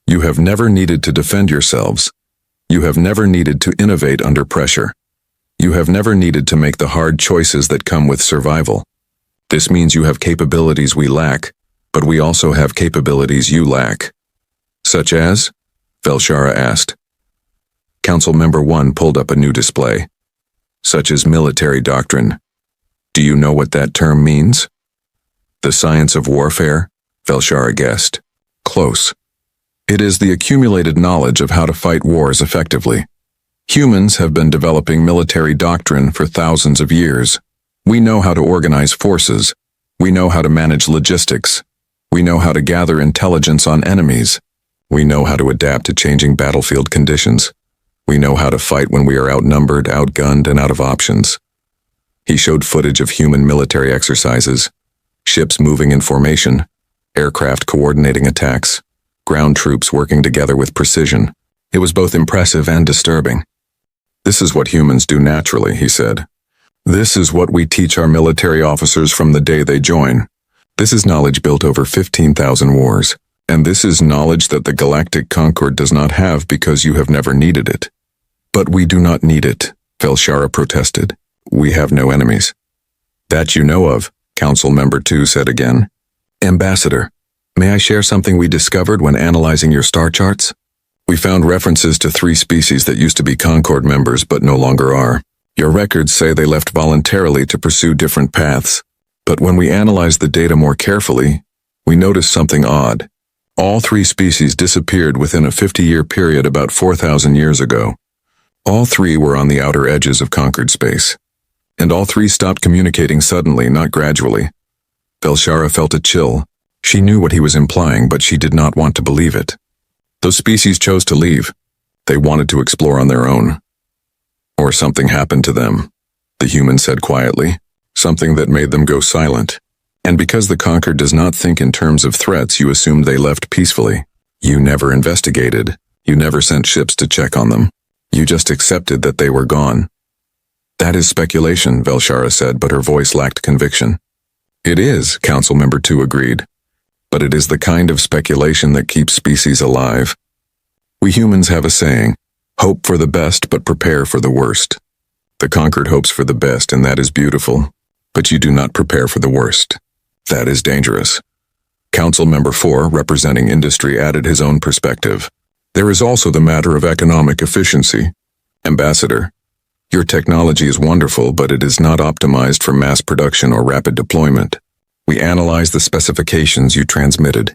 You have never needed to defend yourselves. You have never needed to innovate under pressure. You have never needed to make the hard choices that come with survival. This means you have capabilities we lack, but we also have capabilities you lack. Such as? Velshara asked. Council Member 1 pulled up a new display. Such as military doctrine. Do you know what that term means? The science of warfare? Velshara guessed. Close. It is the accumulated knowledge of how to fight wars effectively. Humans have been developing military doctrine for thousands of years. We know how to organize forces. We know how to manage logistics. We know how to gather intelligence on enemies. We know how to adapt to changing battlefield conditions. We know how to fight when we are outnumbered, outgunned, and out of options. He showed footage of human military exercises, ships moving in formation, aircraft coordinating attacks, ground troops working together with precision. It was both impressive and disturbing. This is what humans do naturally, he said. This is what we teach our military officers from the day they join. This is knowledge built over 15,000 wars. And this is knowledge that the Galactic Concord does not have because you have never needed it. But we do not need it, Velshara protested. We have no enemies. That you know of, Council Member 2 said again. Ambassador, may I share something we discovered when analyzing your star charts? We found references to 3 species that used to be Concord members but no longer are. Your records say they left voluntarily to pursue different paths. But when we analyzed the data more carefully, we noticed something odd. All 3 species disappeared within a 50-year period about 4,000 years ago. All three were on the outer edges of conquered space. And all three stopped communicating suddenly, not gradually. Velshara felt a chill. She knew what he was implying, but she did not want to believe it. Those species chose to leave. They wanted to explore on their own. Or something happened to them, the human said quietly, something that made them go silent. And because the conquered does not think in terms of threats, you assumed they left peacefully. You never investigated. You never sent ships to check on them. You just accepted that they were gone. That is speculation, Velshara said, but her voice lacked conviction. It is, Council Member 2 agreed. But it is the kind of speculation that keeps species alive. We humans have a saying, hope for the best but prepare for the worst. The conquered hopes for the best, and that is beautiful. But you do not prepare for the worst. That is dangerous. Council Member 4, representing industry, added his own perspective. There is also the matter of economic efficiency. Ambassador, your technology is wonderful, but it is not optimized for mass production or rapid deployment. We analyze the specifications you transmitted.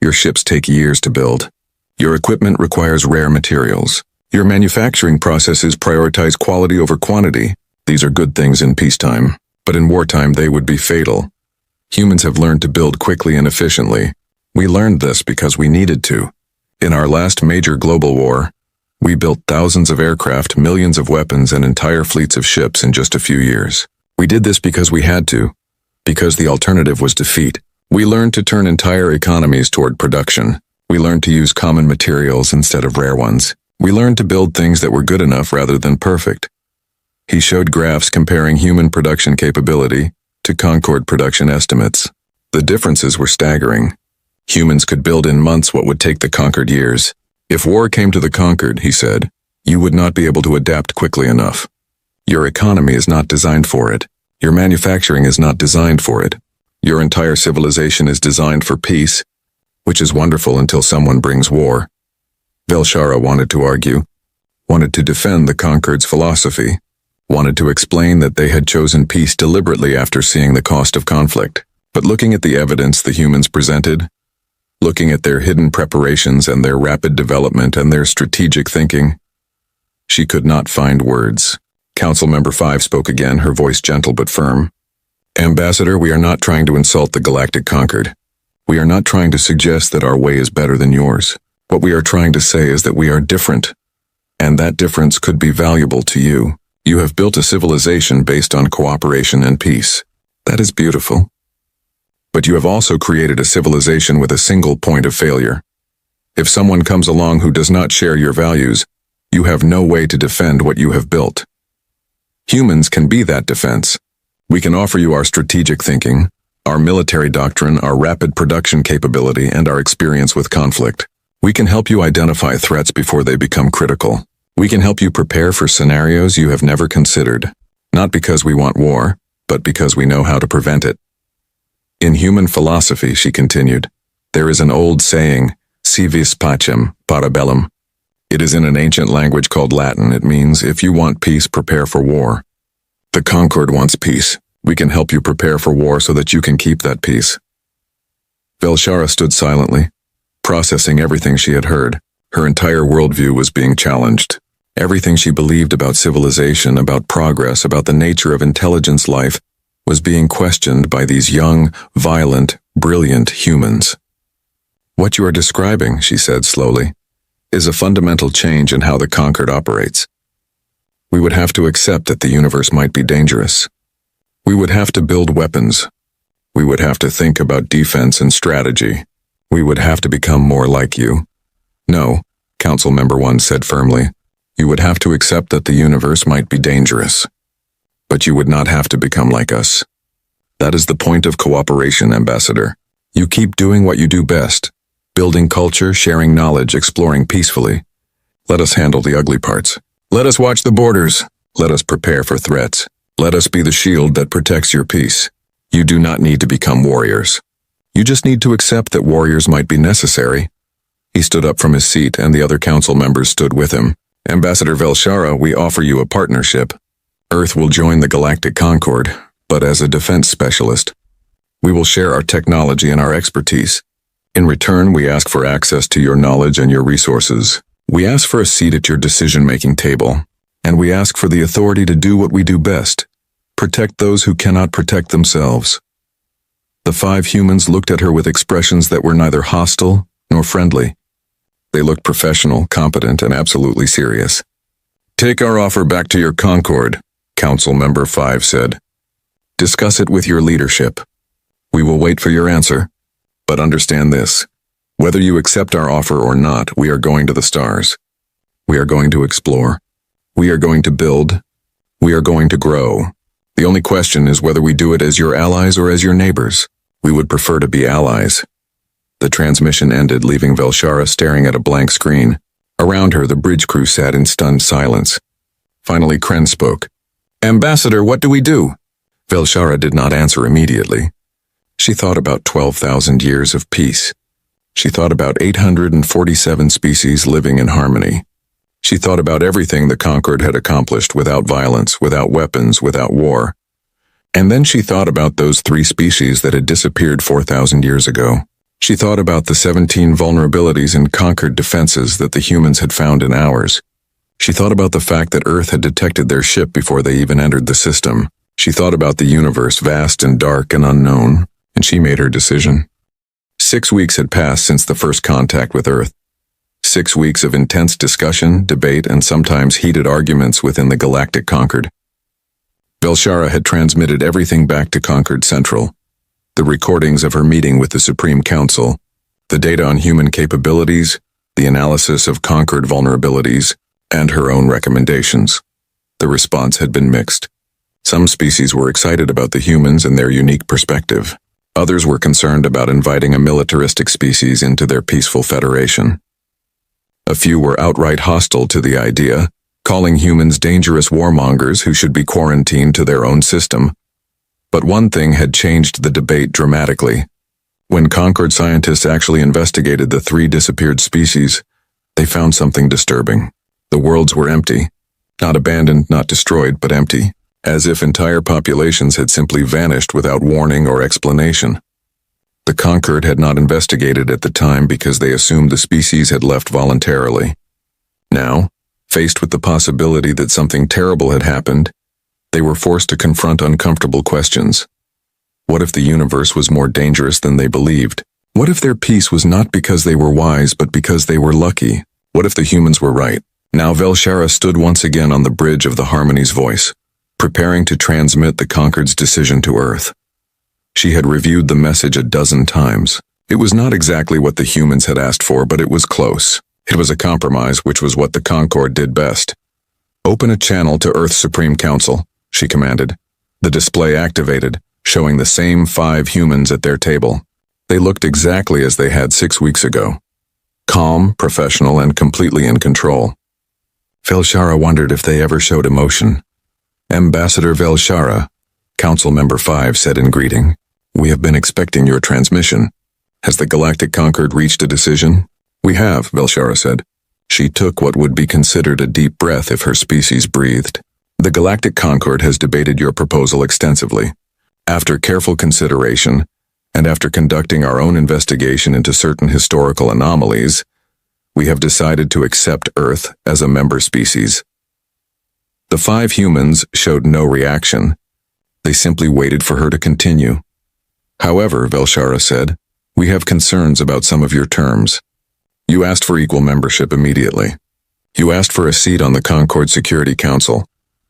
Your ships take years to build. Your equipment requires rare materials. Your manufacturing processes prioritize quality over quantity. These are good things in peacetime, but in wartime they would be fatal. Humans have learned to build quickly and efficiently. We learned this because we needed to. In our last major global war, we built thousands of aircraft, millions of weapons, and entire fleets of ships in just a few years. We did this because we had to, because the alternative was defeat. We learned to turn entire economies toward production. We learned to use common materials instead of rare ones. We learned to build things that were good enough rather than perfect. He showed graphs comparing human production capability to Concord production estimates. The differences were staggering. Humans could build in months what would take the conquered years. If war came to the conquered, he said, you would not be able to adapt quickly enough. Your economy is not designed for it. Your manufacturing is not designed for it. Your entire civilization is designed for peace, which is wonderful until someone brings war. Velshara wanted to argue, wanted to defend the conquered's philosophy, wanted to explain that they had chosen peace deliberately after seeing the cost of conflict. But looking at the evidence the humans presented, looking at their hidden preparations and their rapid development and their strategic thinking, she could not find words. Council Member 5 spoke again, her voice gentle but firm. Ambassador, we are not trying to insult the Galactic Conquered. We are not trying to suggest that our way is better than yours. What we are trying to say is that we are different, and that difference could be valuable to you. You have built a civilization based on cooperation and peace. That is beautiful. But you have also created a civilization with a single point of failure. If someone comes along who does not share your values, you have no way to defend what you have built. Humans can be that defense. We can offer you our strategic thinking, our military doctrine, our rapid production capability, and our experience with conflict. We can help you identify threats before they become critical. We can help you prepare for scenarios you have never considered, not because we want war, but because we know how to prevent it. In human philosophy, she continued, there is an old saying, si vis pacem, para bellum. It is in an ancient language called Latin. It means, if you want peace, prepare for war. The conquered wants peace. We can help you prepare for war so that you can keep that peace. Velshara stood silently, processing everything she had heard. Her entire worldview was being challenged. Everything she believed about civilization, about progress, about the nature of intelligence life, was being questioned by these young, violent, brilliant humans. What you are describing, she said slowly, is a fundamental change in how the conquered operates. We would have to accept that the universe might be dangerous. We would have to build weapons. We would have to think about defense and strategy. We would have to become more like you. No, Council Member 1 said firmly. You would have to accept that the universe might be dangerous. But you would not have to become like us. That is the point of cooperation, Ambassador. You keep doing what you do best, building culture, sharing knowledge, exploring peacefully. Let us handle the ugly parts. Let us watch the borders. Let us prepare for threats. Let us be the shield that protects your peace. You do not need to become warriors. You just need to accept that warriors might be necessary. He stood up from his seat, and the other council members stood with him. Ambassador Velshara, we offer you a partnership. Earth will join the Galactic Concord, but as a defense specialist. We will share our technology and our expertise. In return, we ask for access to your knowledge and your resources. We ask for a seat at your decision-making table. And we ask for the authority to do what we do best. Protect those who cannot protect themselves. The 5 humans looked at her with expressions that were neither hostile nor friendly. They looked professional, competent, and absolutely serious. Take our offer back to your Concord, Council Member 5 said. Discuss it with your leadership. We will wait for your answer. But understand this. Whether you accept our offer or not, we are going to the stars. We are going to explore. We are going to build. We are going to grow. The only question is whether we do it as your allies or as your neighbors. We would prefer to be allies. The transmission ended, leaving Velshara staring at a blank screen. Around her, the bridge crew sat in stunned silence. Finally, Kren spoke. Ambassador, what do we do? Velshara did not answer immediately. She thought about 12,000 years of peace. She thought about 847 species living in harmony. She thought about everything the Concord had accomplished without violence, without weapons, without war. And then she thought about those 3 species that had disappeared 4,000 years ago. She thought about the 17 vulnerabilities in Concord defenses that the humans had found in ours. She thought about the fact that Earth had detected their ship before they even entered the system. She thought about the universe, vast and dark and unknown, and she made her decision. 6 weeks had passed since the first contact with Earth. 6 weeks of intense discussion, debate, and sometimes heated arguments within the Galactic Concord. Velshara had transmitted everything back to Concord Central. The recordings of her meeting with the Supreme Council, the data on human capabilities, the analysis of Concord vulnerabilities, and her own recommendations. The response had been mixed. Some species were excited about the humans and their unique perspective. Others were concerned about inviting a militaristic species into their peaceful federation. A few were outright hostile to the idea, calling humans dangerous warmongers who should be quarantined to their own system. But one thing had changed the debate dramatically. When Concord scientists actually investigated the 3 disappeared species, they found something disturbing. The worlds were empty. Not abandoned, not destroyed, but empty. As if entire populations had simply vanished without warning or explanation. The Concord had not investigated at the time because they assumed the species had left voluntarily. Now, faced with the possibility that something terrible had happened, they were forced to confront uncomfortable questions. What if the universe was more dangerous than they believed? What if their peace was not because they were wise, but because they were lucky? What if the humans were right? Now Velshara stood once again on the bridge of the Harmony's voice, preparing to transmit the Concord's decision to Earth. She had reviewed the message a dozen times. It was not exactly what the humans had asked for, but it was close. It was a compromise, which was what the Concord did best. Open a channel to Earth's Supreme Council, she commanded. The display activated, showing the same 5 humans at their table. They looked exactly as they had 6 weeks ago. Calm, professional, and completely in control. Velshara wondered if they ever showed emotion. Ambassador Velshara, Council Member 5 said in greeting, "We have been expecting your transmission. Has the Galactic Concord reached a decision?" "We have," Velshara said. She took what would be considered a deep breath if her species breathed. "The Galactic Concord has debated your proposal extensively. After careful consideration, and after conducting our own investigation into certain historical anomalies, we have decided to accept Earth as a member species." The 5 humans showed no reaction. They simply waited for her to continue. "However," Velshara said, "we have concerns about some of your terms. You asked for equal membership immediately. You asked for a seat on the Concord Security Council,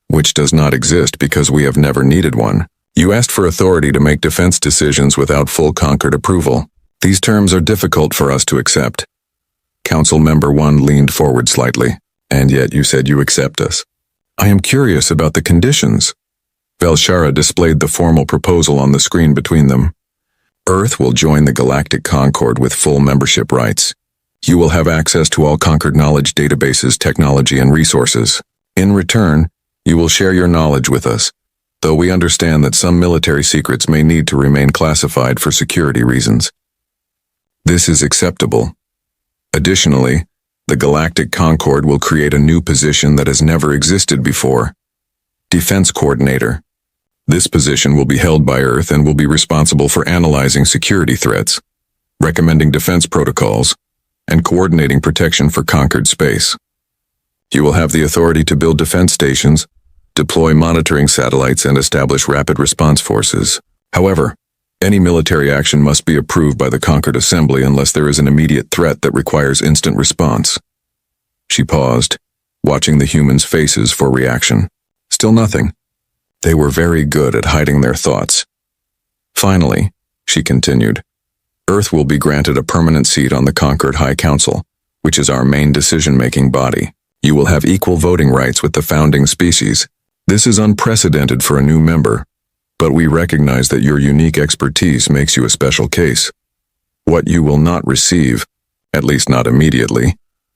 which does not exist because we have never needed one. You asked for authority to make defense decisions without full Concord approval. These terms are difficult for us to accept." Council Member 1 leaned forward slightly. "And yet you said you accept us." "I am curious about the conditions." Velshara displayed the formal proposal on the screen between them. "Earth will join the Galactic Concord with full membership rights. You will have access to all Concord knowledge databases, technology, and resources. In return, you will share your knowledge with us, though we understand that some military secrets may need to remain classified for security reasons. This is acceptable. Additionally, the Galactic Concord will create a new position that has never existed before: Defense Coordinator. This position will be held by Earth and will be responsible for analyzing security threats, recommending defense protocols, and coordinating protection for conquered space. You will have the authority to build defense stations, deploy monitoring satellites, and establish rapid response forces. However, any military action must be approved by the Concord Assembly unless there is an immediate threat that requires instant response. She paused, watching the humans' faces for reaction. Still nothing. They were very good at hiding their thoughts. Finally, she continued, Earth will be granted a permanent seat on the Concord High Council, which is our main decision-making body. You will have equal voting rights with the founding species. This is unprecedented for a new member, but we recognize that your unique expertise makes you a special case. What you will not receive, at least not immediately,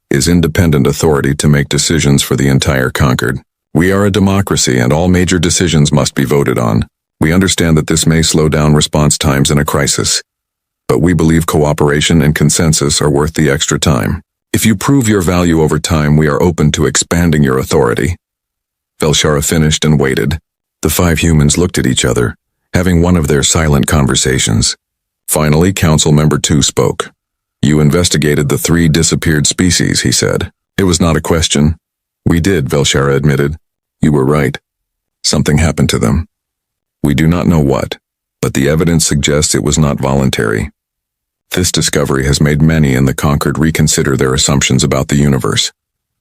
is independent authority to make decisions for the entire Concord. We are a democracy and all major decisions must be voted on. We understand that this may slow down response times in a crisis, but we believe cooperation and consensus are worth the extra time. If you prove your value over time, we are open to expanding your authority. Velshara finished and waited. The 5 humans looked at each other, having one of their silent conversations. Finally, Council Member 2 spoke. You investigated the 3 disappeared species, he said. It was not a question. We did, Velshara admitted. You were right. Something happened to them. We do not know what, but the evidence suggests it was not voluntary. This discovery has made many in the Concord reconsider their assumptions about the universe.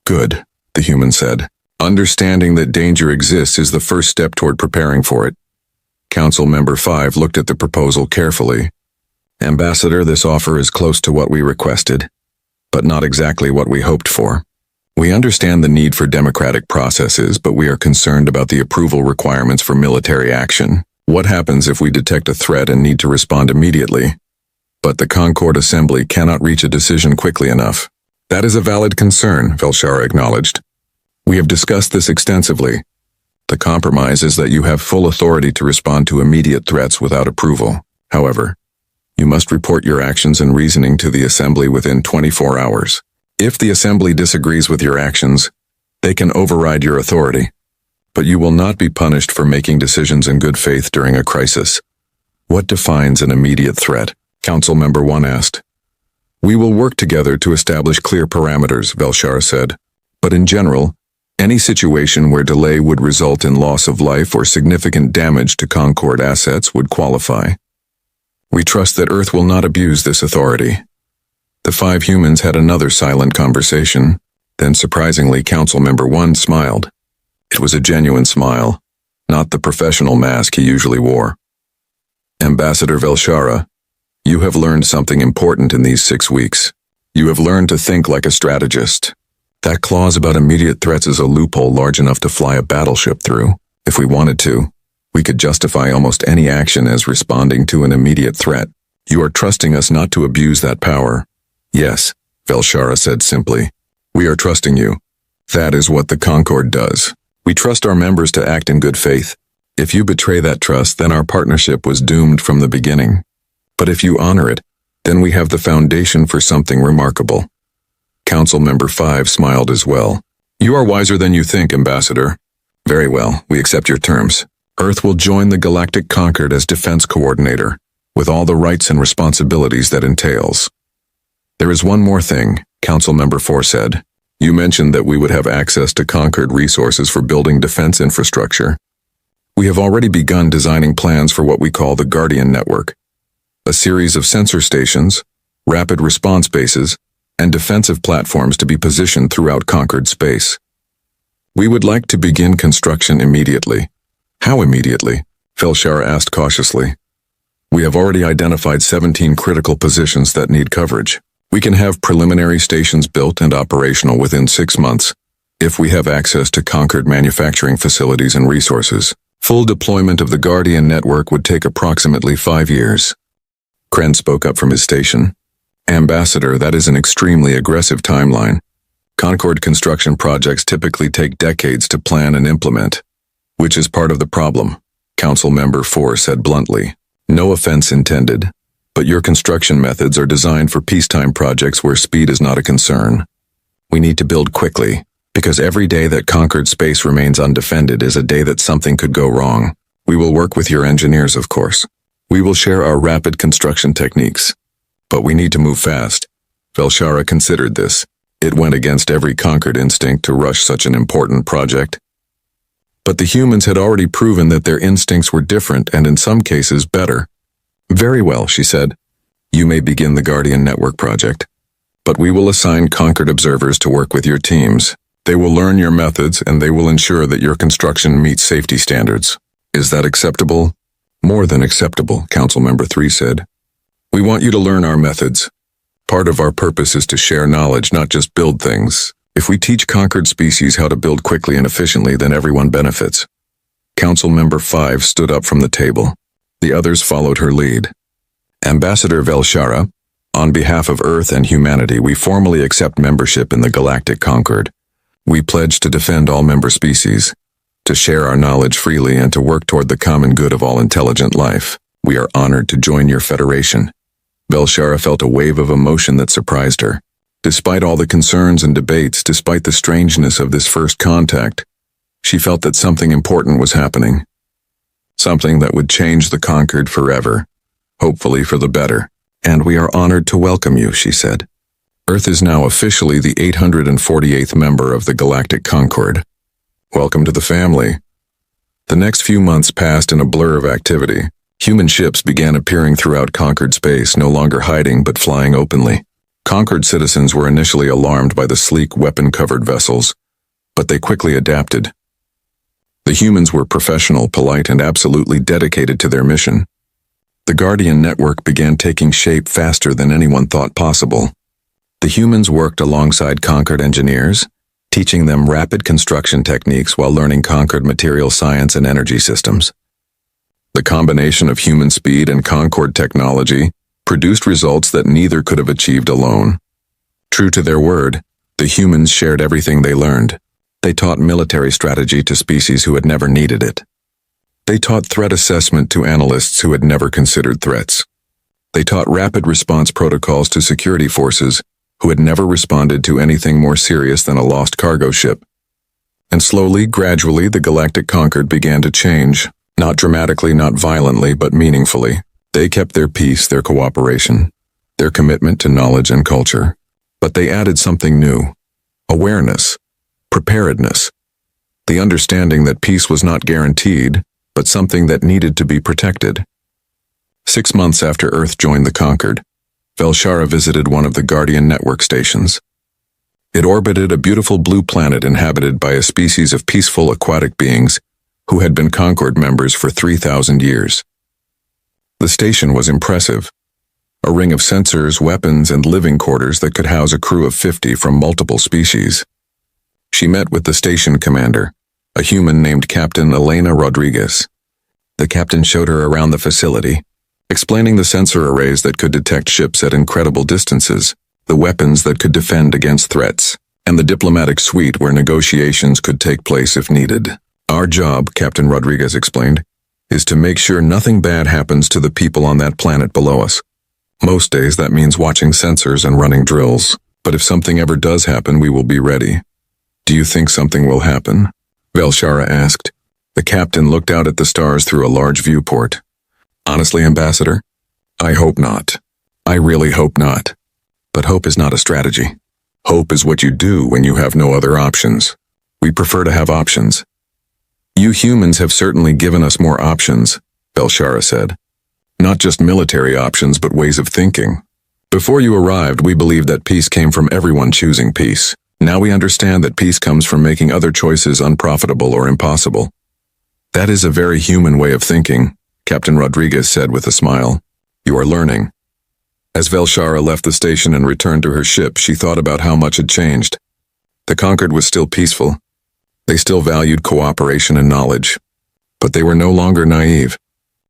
Good, the human said. Understanding that danger exists is the first step toward preparing for it. Council Member 5 looked at the proposal carefully. Ambassador, this offer is close to what we requested, but not exactly what we hoped for. We understand the need for democratic processes, but we are concerned about the approval requirements for military action. What happens if we detect a threat and need to respond immediately? But the Concord Assembly cannot reach a decision quickly enough. That is a valid concern, Velshara acknowledged. We have discussed this extensively. The compromise is that you have full authority to respond to immediate threats without approval. However, you must report your actions and reasoning to the Assembly within 24 hours. If the Assembly disagrees with your actions, they can override your authority. But you will not be punished for making decisions in good faith during a crisis. What defines an immediate threat? Council Member 1 asked. We will work together to establish clear parameters, Velshara said. But in general, any situation where delay would result in loss of life or significant damage to Concord assets would qualify. We trust that Earth will not abuse this authority. The 5 humans had another silent conversation. Then surprisingly, Council Member 1 smiled. It was a genuine smile, not the professional mask he usually wore. Ambassador Velshara, you have learned something important in these 6 weeks. You have learned to think like a strategist. That clause about immediate threats is a loophole large enough to fly a battleship through. If we wanted to, we could justify almost any action as responding to an immediate threat. You are trusting us not to abuse that power. Yes, Velshara said simply. We are trusting you. That is what the Concord does. We trust our members to act in good faith. If you betray that trust, then our partnership was doomed from the beginning. But if you honor it, then we have the foundation for something remarkable. Council Member 5 smiled as well. You are wiser than you think, Ambassador. Very well, we accept your terms. Earth will join the Galactic Concord as defense coordinator, with all the rights and responsibilities that entails. There is one more thing, Council Member 4 said. You mentioned that we would have access to Concord resources for building defense infrastructure. We have already begun designing plans for what we call the Guardian Network, a series of sensor stations, rapid response bases, and defensive platforms to be positioned throughout Concord space. We would like to begin construction immediately. How immediately? Velshara asked cautiously. We have already identified 17 critical positions that need coverage. We can have preliminary stations built and operational within 6 months, if we have access to Concord manufacturing facilities and resources. Full deployment of the Guardian network would take approximately 5 years. Kren spoke up from his station. Ambassador, that is an extremely aggressive timeline. Concord construction projects typically take decades to plan and implement, which is part of the problem, Council Member 4 said bluntly. No offense intended, but your construction methods are designed for peacetime projects where speed is not a concern. We need to build quickly, because every day that Concord space remains undefended is a day that something could go wrong. We will work with your engineers, of course. We will share our rapid construction techniques. But we need to move fast. Velshara considered this. It went against every conquered instinct to rush such an important project. But the humans had already proven that their instincts were different and in some cases better. Very well, she said. You may begin the Guardian Network project. But we will assign conquered observers to work with your teams. They will learn your methods and they will ensure that your construction meets safety standards. Is that acceptable? More than acceptable, Council Member 3 said. We want you to learn our methods. Part of our purpose is to share knowledge, not just build things. If we teach conquered species how to build quickly and efficiently, then everyone benefits. Council Member 5 stood up from the table. The others followed her lead. Ambassador Velshara, on behalf of Earth and humanity, we formally accept membership in the Galactic Concord. We pledge to defend all member species, to share our knowledge freely, and to work toward the common good of all intelligent life. We are honored to join your federation. Velshara felt a wave of emotion that surprised her. Despite all the concerns and debates, despite the strangeness of this first contact, she felt that something important was happening. Something that would change the Conquered forever, hopefully for the better. And we are honored to welcome you, she said. Earth is now officially the 848th member of the Galactic Concord. Welcome to the family. The next few months passed in a blur of activity. Human ships began appearing throughout Concord space, no longer hiding but flying openly. Concord citizens were initially alarmed by the sleek, weapon-covered vessels, but they quickly adapted. The humans were professional, polite, and absolutely dedicated to their mission. The Guardian Network began taking shape faster than anyone thought possible. The humans worked alongside Concord engineers, teaching them rapid construction techniques while learning Concord material science and energy systems. The combination of human speed and Concord technology produced results that neither could have achieved alone. True to their word, the humans shared everything they learned. They taught military strategy to species who had never needed it. They taught threat assessment to analysts who had never considered threats. They taught rapid response protocols to security forces who had never responded to anything more serious than a lost cargo ship. And slowly, gradually, the Galactic Concord began to change. Not dramatically, not violently, but meaningfully. They kept their peace, their cooperation, their commitment to knowledge and culture. But they added something new. Awareness. Preparedness. The understanding that peace was not guaranteed, but something that needed to be protected. 6 months after Earth joined the Concord, Velshara visited one of the Guardian Network stations. It orbited a beautiful blue planet inhabited by a species of peaceful aquatic beings who had been Concord members for 3,000 years. The station was impressive. A ring of sensors, weapons, and living quarters that could house a crew of 50 from multiple species. She met with the station commander, a human named Captain Elena Rodriguez. The captain showed her around the facility, explaining the sensor arrays that could detect ships at incredible distances, the weapons that could defend against threats, and the diplomatic suite where negotiations could take place if needed. Our job, Captain Rodriguez explained, is to make sure nothing bad happens to the people on that planet below us. Most days that means watching sensors and running drills, but if something ever does happen, we will be ready. Do you think something will happen? Velshara asked. The captain looked out at the stars through a large viewport. Honestly, Ambassador, I hope not. I really hope not. But hope is not a strategy. Hope is what you do when you have no other options. We prefer to have options. You humans have certainly given us more options, Velshara said. Not just military options, but ways of thinking. Before you arrived, we believed that peace came from everyone choosing peace. Now we understand that peace comes from making other choices unprofitable or impossible. That is a very human way of thinking, Captain Rodriguez said with a smile. You are learning. As Velshara left the station and returned to her ship, she thought about how much had changed. The Concord was still peaceful. They still valued cooperation and knowledge. But they were no longer naive.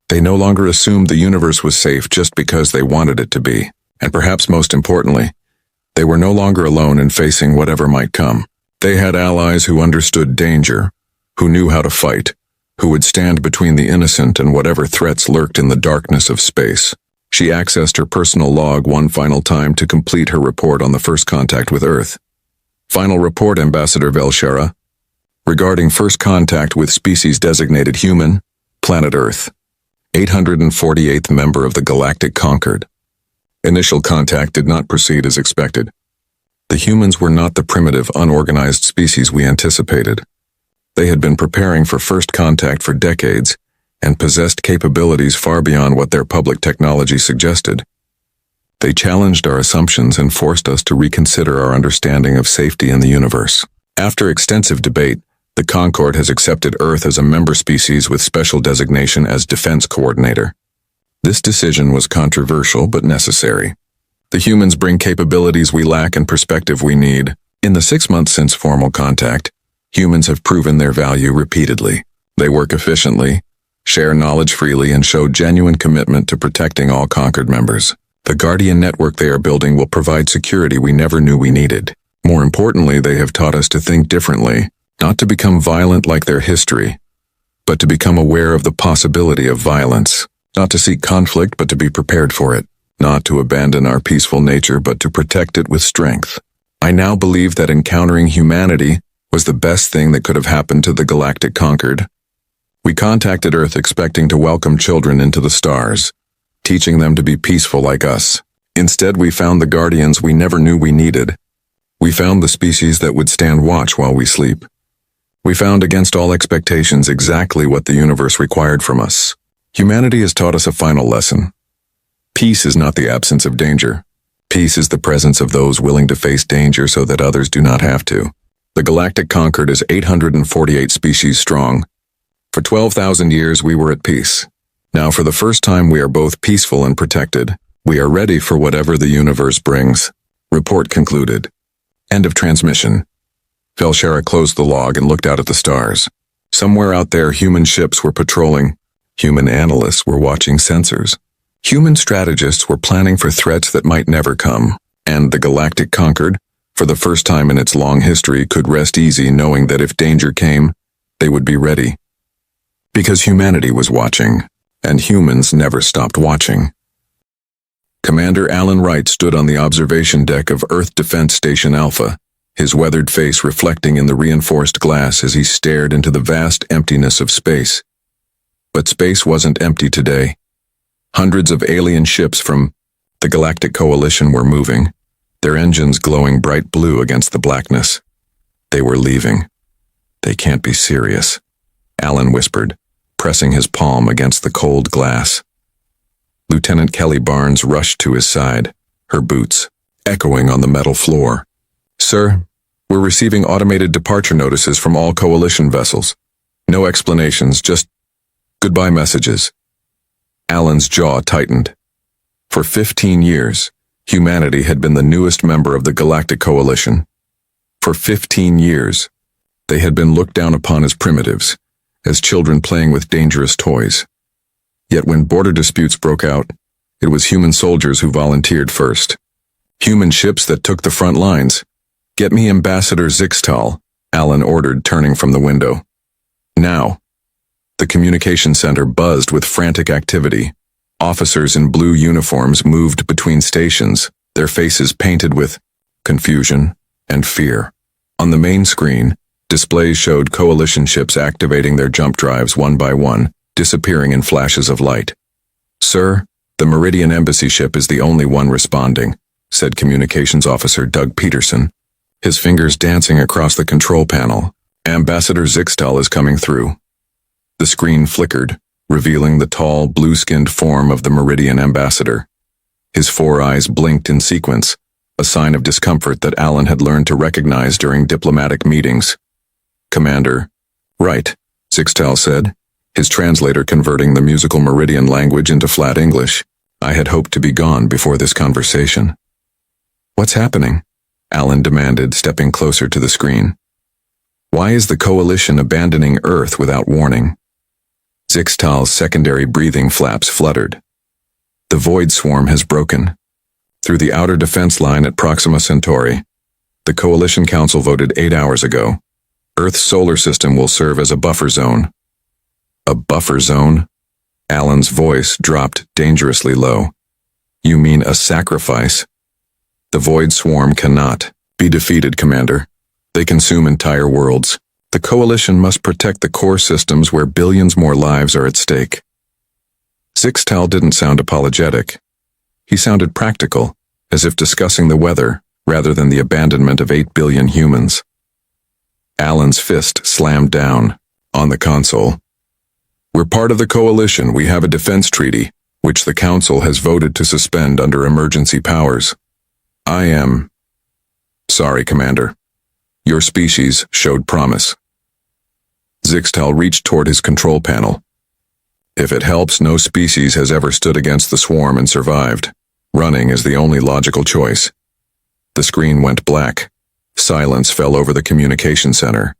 They no longer assumed the universe was safe just because they wanted it to be. And perhaps most importantly, they were no longer alone in facing whatever might come. They had allies who understood danger, who knew how to fight, who would stand between the innocent and whatever threats lurked in the darkness of space. She accessed her personal log one final time to complete her report on the first contact with Earth. Final report, Ambassador Velshara. Regarding first contact with species designated human, planet Earth. 848th member of the Galactic Concord. Initial contact did not proceed as expected. The humans were not the primitive, unorganized species we anticipated. They had been preparing for first contact for decades and possessed capabilities far beyond what their public technology suggested. They challenged our assumptions and forced us to reconsider our understanding of safety in the universe. After extensive debate, the Concord has accepted Earth as a member species with special designation as Defense Coordinator. This decision was controversial but necessary. The humans bring capabilities we lack and perspective we need. In the 6 months since formal contact, humans have proven their value repeatedly. They work efficiently, share knowledge freely, and show genuine commitment to protecting all Concord members. The Guardian network they are building will provide security we never knew we needed. More importantly, they have taught us to think differently, not to become violent like their history, but to become aware of the possibility of violence, not to seek conflict but to be prepared for it, not to abandon our peaceful nature but to protect it with strength. I now believe that encountering humanity was the best thing that could have happened to the Galactic Concord. We contacted Earth expecting to welcome children into the stars, teaching them to be peaceful like us. Instead, we found the guardians we never knew we needed. We found the species that would stand watch while we sleep. We found against all expectations exactly what the universe required from us. Humanity has taught us a final lesson. Peace is not the absence of danger. Peace is the presence of those willing to face danger so that others do not have to. The Galactic Concord is 848 species strong. For 12,000 years we were at peace. Now for the first time we are both peaceful and protected. We are ready for whatever the universe brings. Report concluded. End of transmission. Velshara closed the log and looked out at the stars. Somewhere out there human ships were patrolling. Human analysts were watching sensors. Human strategists were planning for threats that might never come. And the Galactic Concord, for the first time in its long history, could rest easy knowing that if danger came, they would be ready. Because humanity was watching, and humans never stopped watching. Commander Alan Wright stood on the observation deck of Earth Defense Station Alpha, his weathered face reflecting in the reinforced glass as he stared into the vast emptiness of space. But space wasn't empty today. Hundreds of alien ships from the Galactic Coalition were moving, their engines glowing bright blue against the blackness. They were leaving. They can't be serious, Alan whispered, pressing his palm against the cold glass. Lieutenant Kelly Barnes rushed to his side, her boots echoing on the metal floor. Sir, we're receiving automated departure notices from all Coalition vessels. No explanations, just goodbye messages. Alan's jaw tightened. For 15 years, humanity had been the newest member of the Galactic Coalition. For 15 years, they had been looked down upon as primitives, as children playing with dangerous toys. Yet when border disputes broke out, it was human soldiers who volunteered first. Human ships that took the front lines. Get me Ambassador Zixtal, Alan ordered, turning from the window. Now. The communication center buzzed with frantic activity. Officers in blue uniforms moved between stations, their faces painted with confusion and fear. On the main screen, displays showed Coalition ships activating their jump drives one by one, disappearing in flashes of light. Sir, the Meridian Embassy ship is the only one responding, said Communications Officer Doug Peterson, his fingers dancing across the control panel. Ambassador Zixtal is coming through. The screen flickered, revealing the tall, blue-skinned form of the Meridian Ambassador. His 4 eyes blinked in sequence, a sign of discomfort that Alan had learned to recognize during diplomatic meetings. Commander. Right, Zixtal said, his translator converting the musical Meridian language into flat English. I had hoped to be gone before this conversation. What's happening? Alan demanded, stepping closer to the screen. Why is the Coalition abandoning Earth without warning? Zixtal's secondary breathing flaps fluttered. The void swarm has broken. Through the outer defense line at Proxima Centauri, the Coalition Council voted 8 hours ago. Earth's solar system will serve as a buffer zone. A buffer zone? Alan's voice dropped dangerously low. You mean a sacrifice? The void swarm cannot be defeated, Commander. They consume entire worlds. The Coalition must protect the core systems where billions more lives are at stake. Zixtal didn't sound apologetic. He sounded practical, as if discussing the weather, rather than the abandonment of 8 billion humans. Alan's fist slammed down on the console. We're part of the coalition. We have a defense treaty, which the Council has voted to suspend under emergency powers. I am sorry, Commander. Your species showed promise. Zixtal reached toward his control panel. If it helps, no species has ever stood against the swarm and survived. Running is the only logical choice. The screen went black. Silence fell over the communication center.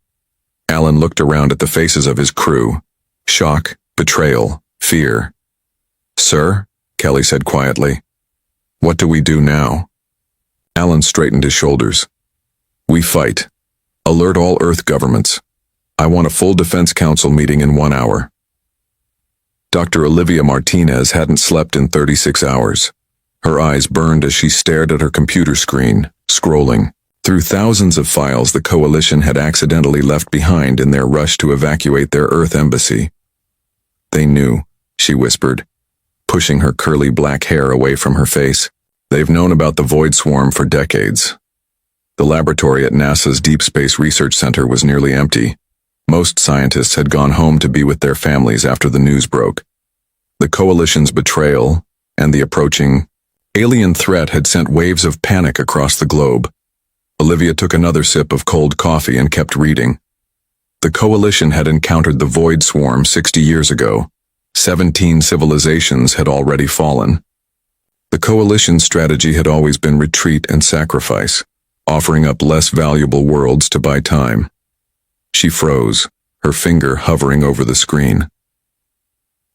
Alan looked around at the faces of his crew. Shock, betrayal, fear. Sir, Kelly said quietly. What do we do now? Alan straightened his shoulders. We fight. Alert all Earth governments. I want a full Defense Council meeting in 1 hour. Dr. Olivia Martinez hadn't slept in 36 hours. Her eyes burned as she stared at her computer screen, scrolling through thousands of files the Coalition had accidentally left behind in their rush to evacuate their Earth embassy. They knew, she whispered, pushing her curly black hair away from her face. They've known about the Void Swarm for decades. The laboratory at NASA's Deep Space Research Center was nearly empty. Most scientists had gone home to be with their families after the news broke. The Coalition's betrayal and the approaching alien threat had sent waves of panic across the globe. Olivia took another sip of cold coffee and kept reading. The Coalition had encountered the Void Swarm 60 years ago. 17 civilizations had already fallen. The Coalition's strategy had always been retreat and sacrifice, offering up less valuable worlds to buy time. She froze, her finger hovering over the screen.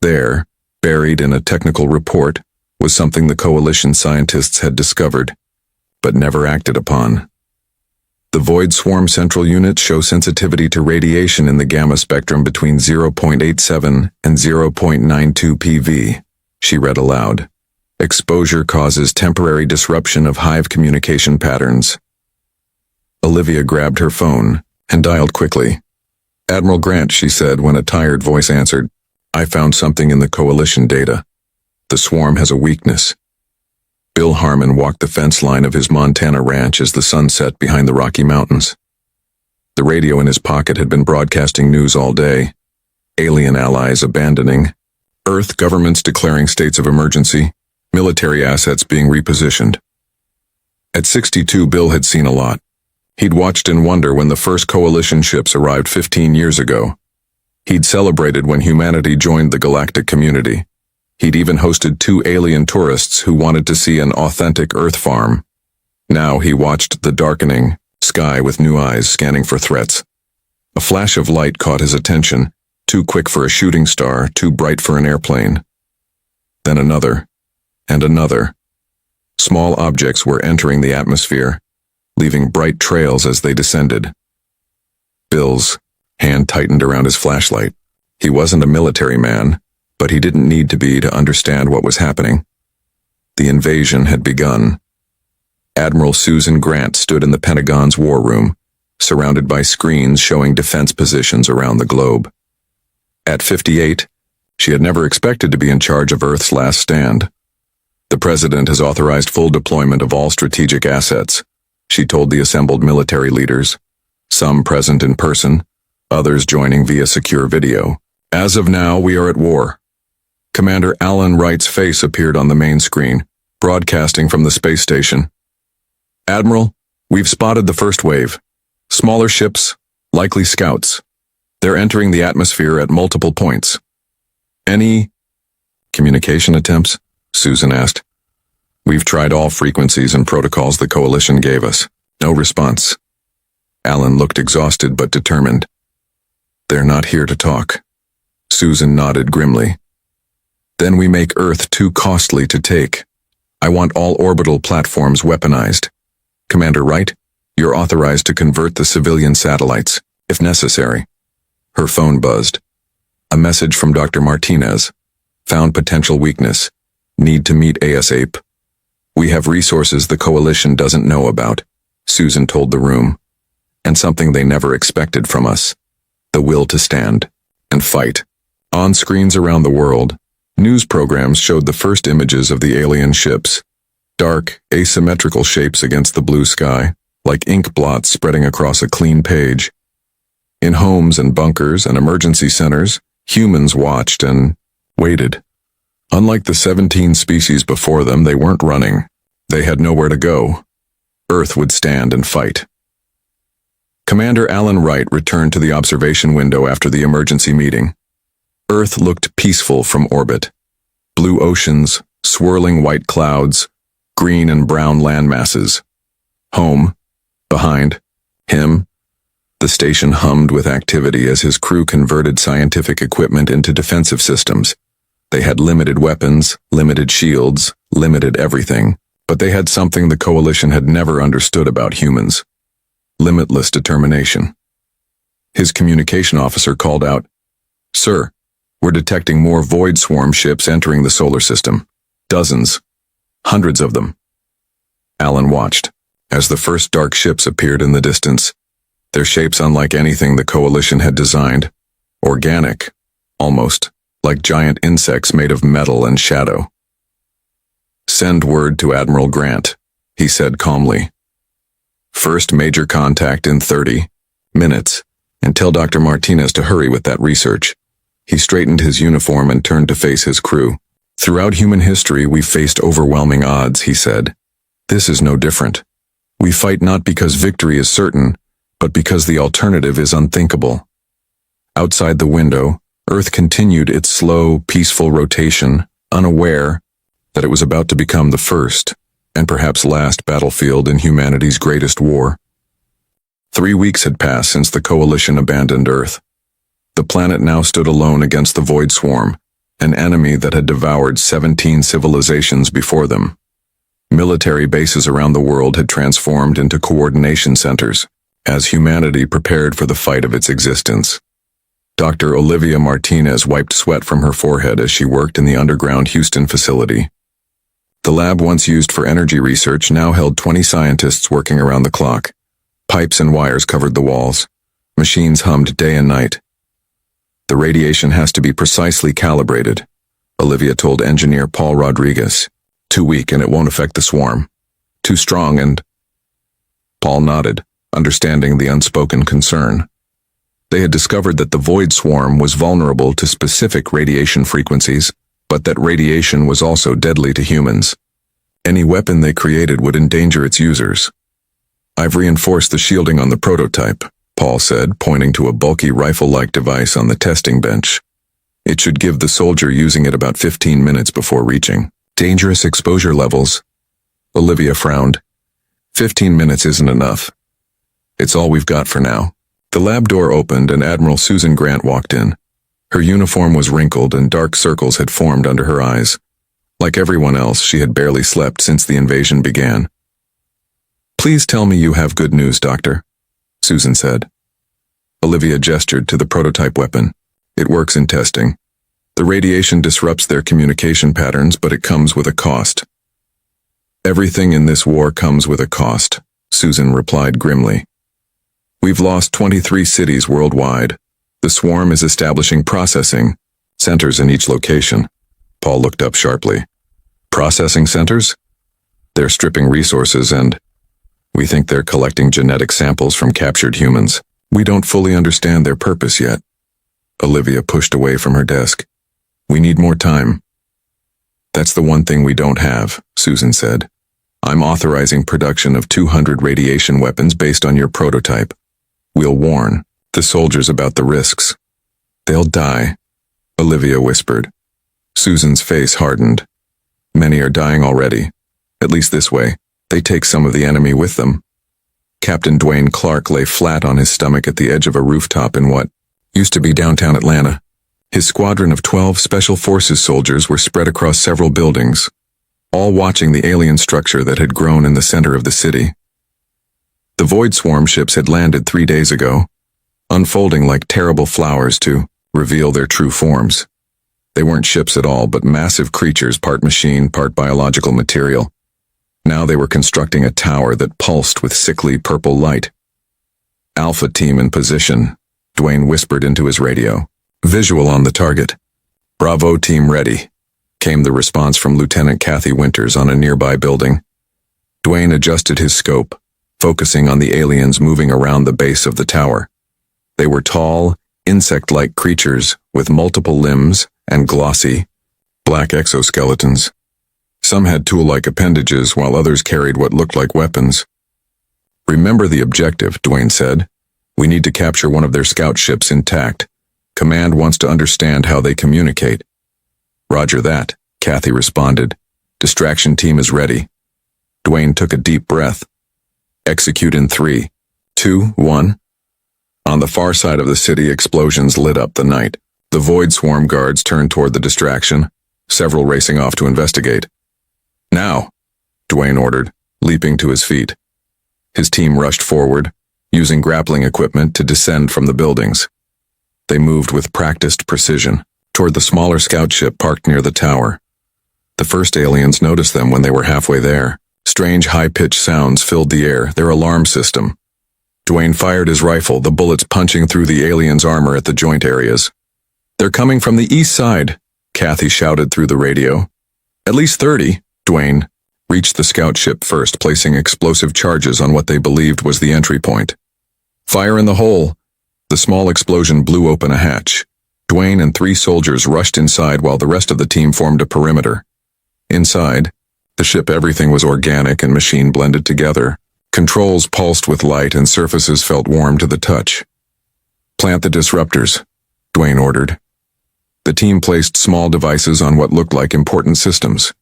There, buried in a technical report, was something the Coalition scientists had discovered, but never acted upon. The Void Swarm Central Units show sensitivity to radiation in the gamma spectrum between 0.87 and 0.92 PV, she read aloud. Exposure causes temporary disruption of hive communication patterns. Olivia grabbed her phone and dialed quickly. Admiral Grant, she said when a tired voice answered. I found something in the Coalition data. The swarm has a weakness. Bill Harmon walked the fence line of his Montana ranch as the sun set behind the Rocky Mountains. The radio in his pocket had been broadcasting news all day. Alien allies abandoning, Earth governments declaring states of emergency, military assets being repositioned. At 62, Bill had seen a lot. He'd watched in wonder when the first Coalition ships arrived 15 years ago. He'd celebrated when humanity joined the galactic community. He'd even hosted 2 alien tourists who wanted to see an authentic Earth farm. Now he watched the darkening sky with new eyes scanning for threats. A flash of light caught his attention, too quick for a shooting star, too bright for an airplane. Then another, and another. Small objects were entering the atmosphere, leaving bright trails as they descended. Bill's hand tightened around his flashlight. He wasn't a military man, but he didn't need to be to understand what was happening. The invasion had begun. Admiral Susan Grant stood in the Pentagon's war room, surrounded by screens showing defense positions around the globe. At 58, she had never expected to be in charge of Earth's last stand. The President has authorized full deployment of all strategic assets, she told the assembled military leaders, some present in person, others joining via secure video. As of now, we are at war. Commander Alan Wright's face appeared on the main screen, broadcasting from the space station. Admiral, we've spotted the first wave. Smaller ships, likely scouts. They're entering the atmosphere at multiple points. Any communication attempts? Susan asked. We've tried all frequencies and protocols the Coalition gave us. No response. Alan looked exhausted but determined. They're not here to talk. Susan nodded grimly. Then we make Earth too costly to take. I want all orbital platforms weaponized. Commander Wright, you're authorized to convert the civilian satellites, if necessary. Her phone buzzed. A message from Dr. Martinez. Found potential weakness. Need to meet ASAP. We have resources the Coalition doesn't know about, Susan told the room. And something they never expected from us. The will to stand and fight. On screens around the world, news programs showed the first images of the alien ships. Dark, asymmetrical shapes against the blue sky, like ink blots spreading across a clean page. In homes and bunkers and emergency centers, humans watched and waited. Unlike the 17 species before them, they weren't running. They had nowhere to go. Earth would stand and fight. Commander Alan Wright returned to the observation window after the emergency meeting. Earth looked peaceful from orbit. Blue oceans, swirling white clouds, green and brown landmasses. Home, behind, him. The station hummed with activity as his crew converted scientific equipment into defensive systems. They had limited weapons, limited shields, limited everything, but they had something the Coalition had never understood about humans. Limitless determination. His communication officer called out, "Sir, we're detecting more void swarm ships entering the solar system. Dozens. Hundreds of them." Alan watched as the first dark ships appeared in the distance. Their shapes unlike anything the Coalition had designed. Organic, almost, like giant insects made of metal and shadow. "Send word to Admiral Grant," he said calmly. "First major contact in 30 minutes, and tell Dr. Martinez to hurry with that research." He straightened his uniform and turned to face his crew. "Throughout human history, we've faced overwhelming odds," he said. "This is no different. We fight not because victory is certain, but because the alternative is unthinkable." Outside the window, Earth continued its slow, peaceful rotation, unaware that it was about to become the first, and perhaps last battlefield in humanity's greatest war. 3 weeks had passed since the Coalition abandoned Earth. The planet now stood alone against the Void Swarm, an enemy that had devoured 17 civilizations before them. Military bases around the world had transformed into coordination centers, as humanity prepared for the fight of its existence. Dr. Olivia Martinez wiped sweat from her forehead as she worked in the underground Houston facility. The lab once used for energy research now held 20 scientists working around the clock. Pipes and wires covered the walls. Machines hummed day and night. "The radiation has to be precisely calibrated," Olivia told engineer Paul Rodriguez. "Too weak and it won't affect the swarm. Too strong and—" Paul nodded, understanding the unspoken concern. They had discovered that the Void Swarm was vulnerable to specific radiation frequencies, but that radiation was also deadly to humans. Any weapon they created would endanger its users. "I've reinforced the shielding on the prototype," Paul said, pointing to a bulky rifle-like device on the testing bench. "It should give the soldier using it about 15 minutes before reaching dangerous exposure levels." Olivia frowned. 15 minutes isn't enough. "It's all we've got for now." The lab door opened and Admiral Susan Grant walked in. Her uniform was wrinkled and dark circles had formed under her eyes. Like everyone else, she had barely slept since the invasion began. "Please tell me you have good news, Doctor," Susan said. Olivia gestured to the prototype weapon. "It works in testing. The radiation disrupts their communication patterns, but it comes with a cost." "Everything in this war comes with a cost," Susan replied grimly. "We've lost 23 cities worldwide. The swarm is establishing processing centers in each location." Paul looked up sharply. "Processing centers? They're stripping resources and we think they're collecting genetic samples from captured humans. We don't fully understand their purpose yet." Olivia pushed away from her desk. "We need more time." "That's the one thing we don't have," Susan said. "I'm authorizing production of 200 radiation weapons based on your prototype. We'll warn the soldiers about the risks." "They'll die," Olivia whispered. Susan's face hardened. "Many are dying already. At least this way, they take some of the enemy with them." Captain Dwayne Clark lay flat on his stomach at the edge of a rooftop in what used to be downtown Atlanta. His squadron of 12 Special Forces soldiers were spread across several buildings, all watching the alien structure that had grown in the center of the city. The Void Swarm ships had landed 3 days ago, unfolding like terrible flowers to reveal their true forms. They weren't ships at all, but massive creatures, part machine, part biological material. Now they were constructing a tower that pulsed with sickly purple light. "Alpha team in position," Dwayne whispered into his radio. "Visual on the target." "Bravo team ready," came the response from Lieutenant Kathy Winters on a nearby building. Dwayne adjusted his scope, focusing on the aliens moving around the base of the tower. They were tall, insect-like creatures with multiple limbs and glossy, black exoskeletons. Some had tool-like appendages while others carried what looked like weapons. "Remember the objective," Dwayne said. "We need to capture one of their scout ships intact. Command wants to understand how they communicate." "Roger that," Kathy responded. "Distraction team is ready." Dwayne took a deep breath. "Execute in 3, 2, 1. On the far side of the city, explosions lit up the night. The Void Swarm guards turned toward the distraction, several racing off to investigate. "Now," Dwayne ordered, leaping to his feet. His team rushed forward, using grappling equipment to descend from the buildings. They moved with practiced precision toward the smaller scout ship parked near the tower. The first aliens noticed them when they were halfway there. Strange high-pitched sounds filled the air, their alarm system. Dwayne fired his rifle, the bullets punching through the aliens' armor at the joint areas. "They're coming from the east side," Kathy shouted through the radio. "At least 30, Dwayne reached the scout ship first, placing explosive charges on what they believed was the entry point. "Fire in the hole." The small explosion blew open a hatch. Dwayne and 3 soldiers rushed inside while the rest of the team formed a perimeter. Inside, the ship, everything was organic and machine blended together. Controls pulsed with light and surfaces felt warm to the touch. "Plant the disruptors," Dwayne ordered. The team placed small devices on what looked like important systems.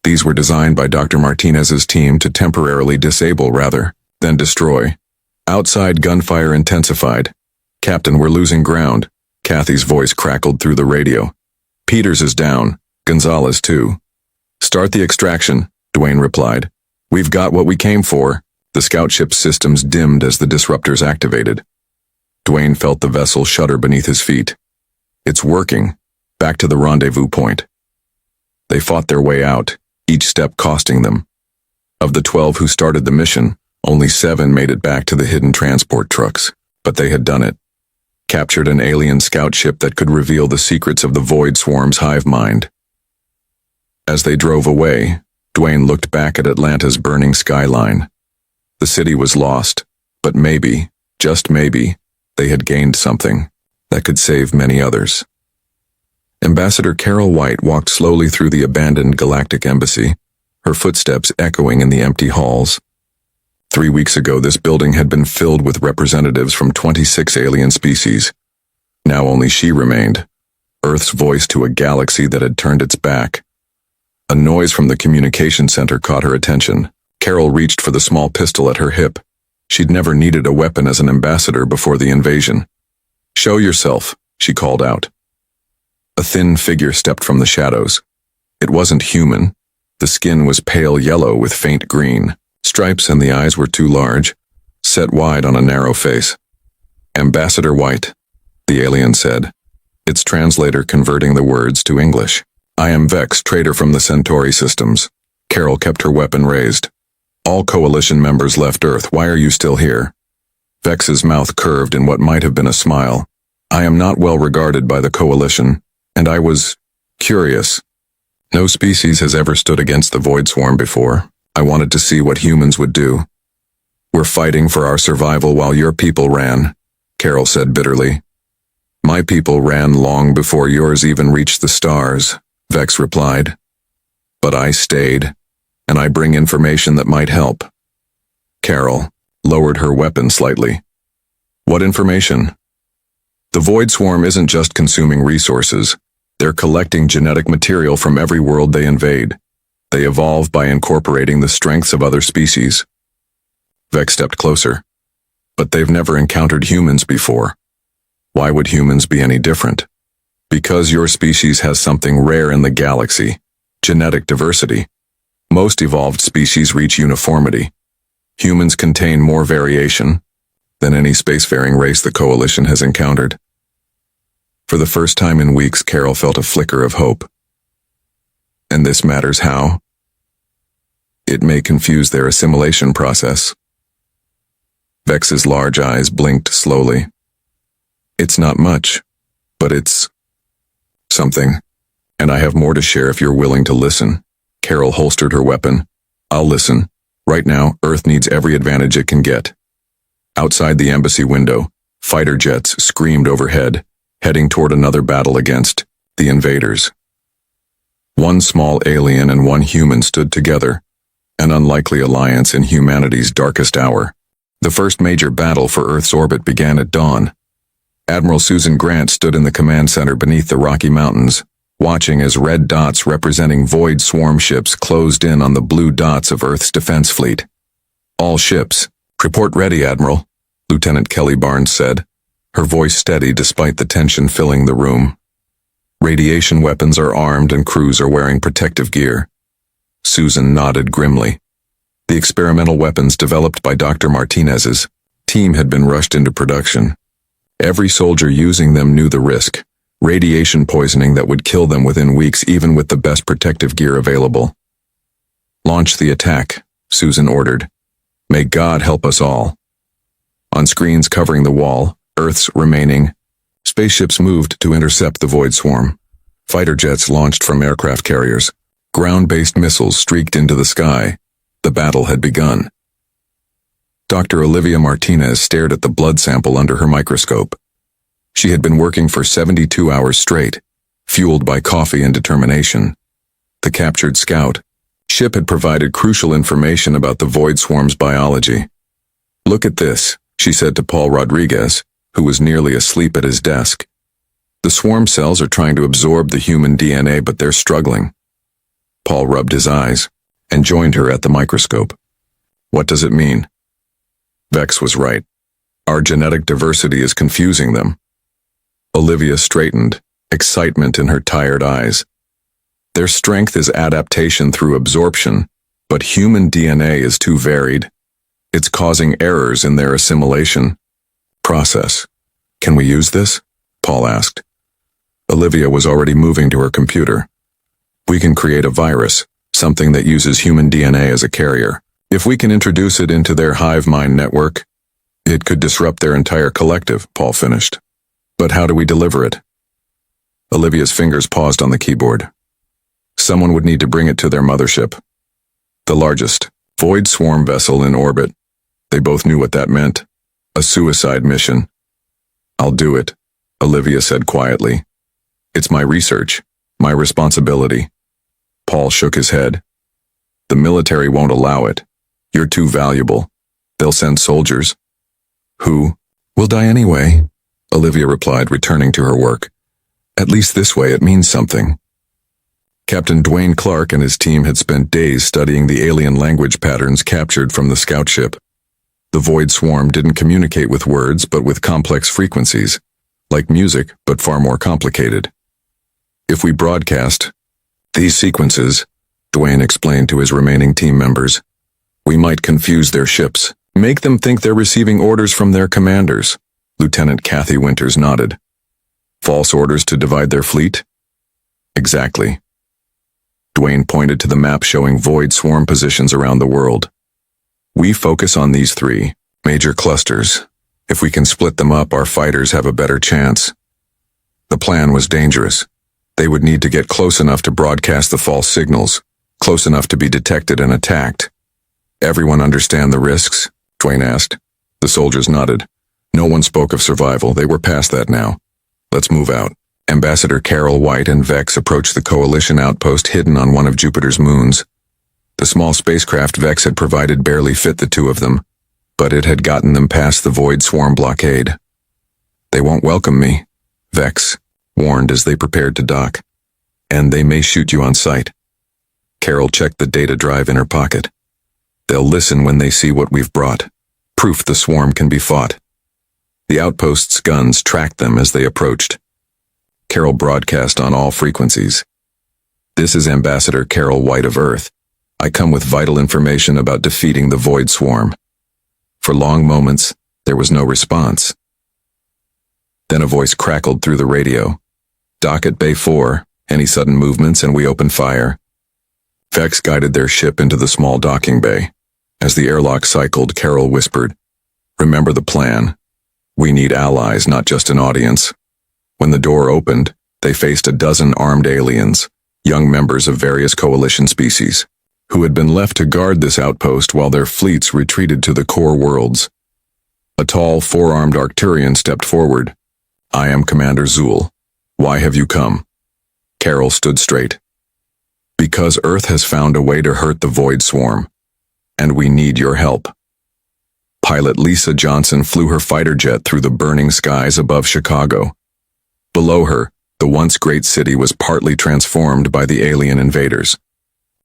These were designed by Dr. Martinez's team to temporarily disable rather than destroy. Outside, gunfire intensified. "Captain, we're losing ground." Kathy's voice crackled through the radio. "Peters is down. Gonzalez too." "Start the extraction," Dwayne replied. "We've got what we came for." The scout ship's systems dimmed as the disruptors activated. Dwayne felt the vessel shudder beneath his feet. "It's working." Back to the rendezvous point. They fought their way out, each step costing them. Of the 12 who started the mission, only 7 made it back to the hidden transport trucks, but they had done it. Captured an alien scout ship that could reveal the secrets of the Void Swarm's hive mind. As they drove away, Dwayne looked back at Atlanta's burning skyline. The city was lost, but maybe, just maybe, they had gained something that could save many others. Ambassador Carol White walked slowly through the abandoned Galactic Embassy, her footsteps echoing in the empty halls. 3 weeks ago, this building had been filled with representatives from 26 alien species. Now only she remained, Earth's voice to a galaxy that had turned its back. A noise from the communication center caught her attention. Carol reached for the small pistol at her hip. She'd never needed a weapon as an ambassador before the invasion. "Show yourself," she called out. A thin figure stepped from the shadows. It wasn't human. The skin was pale yellow with faint green stripes, and the eyes were too large, set wide on a narrow face. "Ambassador White," the alien said, its translator converting the words to English. "I am Vex, trader from the Centauri systems." Carol kept her weapon raised. "All Coalition members left Earth. Why are you still here?" Vex's mouth curved in what might have been a smile. "I am not well regarded by the Coalition, and I was curious. No species has ever stood against the Void Swarm before. I wanted to see what humans would do." "We're fighting for our survival while your people ran," Carol said bitterly. "My people ran long before yours even reached the stars," Vex replied. "But I stayed, and I bring information that might help." Carol lowered her weapon slightly. "What information?" "The Void Swarm isn't just consuming resources. They're collecting genetic material from every world they invade. They evolve by incorporating the strengths of other species." Vex stepped closer. "But they've never encountered humans before. Why would humans be any different?" "Because your species has something rare in the galaxy: genetic diversity. Most evolved species reach uniformity. Humans contain more variation than any spacefaring race the Coalition has encountered." For the first time in weeks, Carol felt a flicker of hope. "And this matters how?" "It may confuse their assimilation process." Vex's large eyes blinked slowly. "It's not much, but it's something, and I have more to share if you're willing to listen." Carol holstered her weapon. "I'll listen, Right now, Earth needs every advantage it can get. Outside the embassy window, fighter jets screamed overhead, heading toward another battle against the invaders. One small alien and one human stood together, an unlikely alliance in humanity's darkest hour. The first major battle for Earth's orbit began at dawn. Admiral Susan Grant stood in the command center beneath the Rocky Mountains, watching as red dots representing void swarm ships closed in on the blue dots of Earth's defense fleet. All ships, report ready, Admiral, Lieutenant Kelly Barnes said, her voice steady despite the tension filling the room. Radiation weapons are armed and crews are wearing protective gear. Susan nodded grimly. The experimental weapons developed by Dr. Martinez's team had been rushed into production. Every soldier using them knew the risk, radiation poisoning that would kill them within weeks even with the best protective gear available. Launch the attack, Susan ordered. May God help us all. On screens covering the wall, Earth's remaining spaceships moved to intercept the void swarm. Fighter jets launched from aircraft carriers. Ground-based missiles streaked into the sky. The battle had begun. Dr. Olivia Martinez stared at the blood sample under her microscope. She had been working for 72 hours straight, fueled by coffee and determination. The captured scout ship had provided crucial information about the void swarm's biology. Look at this, she said to Paul Rodriguez, who was nearly asleep at his desk. The swarm cells are trying to absorb the human DNA, but they're struggling. Paul rubbed his eyes and joined her at the microscope. What does it mean? Vex was right. Our genetic diversity is confusing them. Olivia straightened, excitement in her tired eyes. Their strength is adaptation through absorption, but human DNA is too varied. It's causing errors in their assimilation process. Can we use this? Paul asked. Olivia was already moving to her computer. We can create a virus, something that uses human DNA as a carrier. If we can introduce it into their hive mind network, it could disrupt their entire collective, Paul finished. But how do we deliver it? Olivia's fingers paused on the keyboard. Someone would need to bring it to their mothership. The largest void swarm vessel in orbit. They both knew what that meant. A suicide mission. I'll do it, Olivia said quietly. It's my research, my responsibility. Paul shook his head. The military won't allow it. You're too valuable. They'll send soldiers. Who? Will die anyway, Olivia replied, returning to her work. At least this way it means something. Captain Dwayne Clark and his team had spent days studying the alien language patterns captured from the scout ship. The void swarm didn't communicate with words but with complex frequencies, like music but far more complicated. If we broadcast these sequences, Dwayne explained to his remaining team members, we might confuse their ships, make them think they're receiving orders from their commanders. Lieutenant Kathy Winters nodded. False orders to divide their fleet? Exactly. Dwayne pointed to the map showing void swarm positions around the world. We focus on these three major clusters. If we can split them up, our fighters have a better chance. The plan was dangerous. They would need to get close enough to broadcast the false signals, close enough to be detected and attacked. Everyone understand the risks? Dwayne asked. The soldiers nodded. No one spoke of survival. They were past that now. Let's move out. Ambassador Carol White and Vex approached the Coalition outpost hidden on one of Jupiter's moons. The small spacecraft Vex had provided barely fit the two of them, but it had gotten them past the void swarm blockade. They won't welcome me, Vex warned as they prepared to dock. And they may shoot you on sight. Carol checked the data drive in her pocket. They'll listen when they see what we've brought. Proof the swarm can be fought. The outpost's guns tracked them as they approached. Carol broadcast on all frequencies. This is Ambassador Carol White of Earth. I come with vital information about defeating the void swarm. For long moments, there was no response. Then a voice crackled through the radio. Dock at Bay 4, any sudden movements and we open fire. Vex guided their ship into the small docking bay. As the airlock cycled, Carol whispered, Remember the plan. We need allies, not just an audience. When the door opened, they faced a dozen armed aliens, young members of various coalition species. who had been left to guard this outpost while their fleets retreated to the core worlds. A tall, four-armed Arcturian stepped forward. "I am Commander Zool. Why have you come?" Carol stood straight. "Because Earth has found a way to hurt the Void Swarm, and we need your help." Pilot Lisa Johnson flew her fighter jet through the burning skies above Chicago. Below her, the once great city was partly transformed by the alien invaders.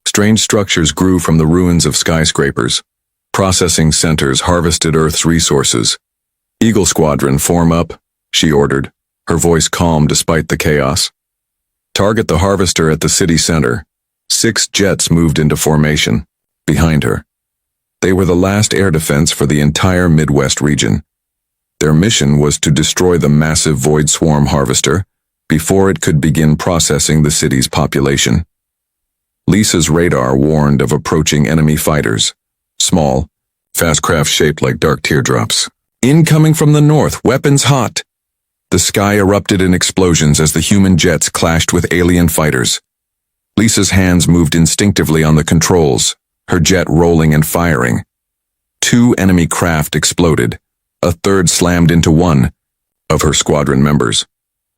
Strange structures grew from the ruins of skyscrapers. Processing centers harvested Earth's resources. "Eagle Squadron, form up," she ordered, her voice calm despite the chaos. "Target the harvester at the city center." 6 jets moved into formation, behind her. They were the last air defense for the entire Midwest region. Their mission was to destroy the massive Void Swarm harvester before it could begin processing the city's population. Lisa's radar warned of approaching enemy fighters. Small, fast craft shaped like dark teardrops. "Incoming from the north, weapons hot." The sky erupted in explosions as the human jets clashed with alien fighters. Lisa's hands moved instinctively on the controls, her jet rolling and firing. 2 enemy craft exploded. A third slammed into one of her squadron members.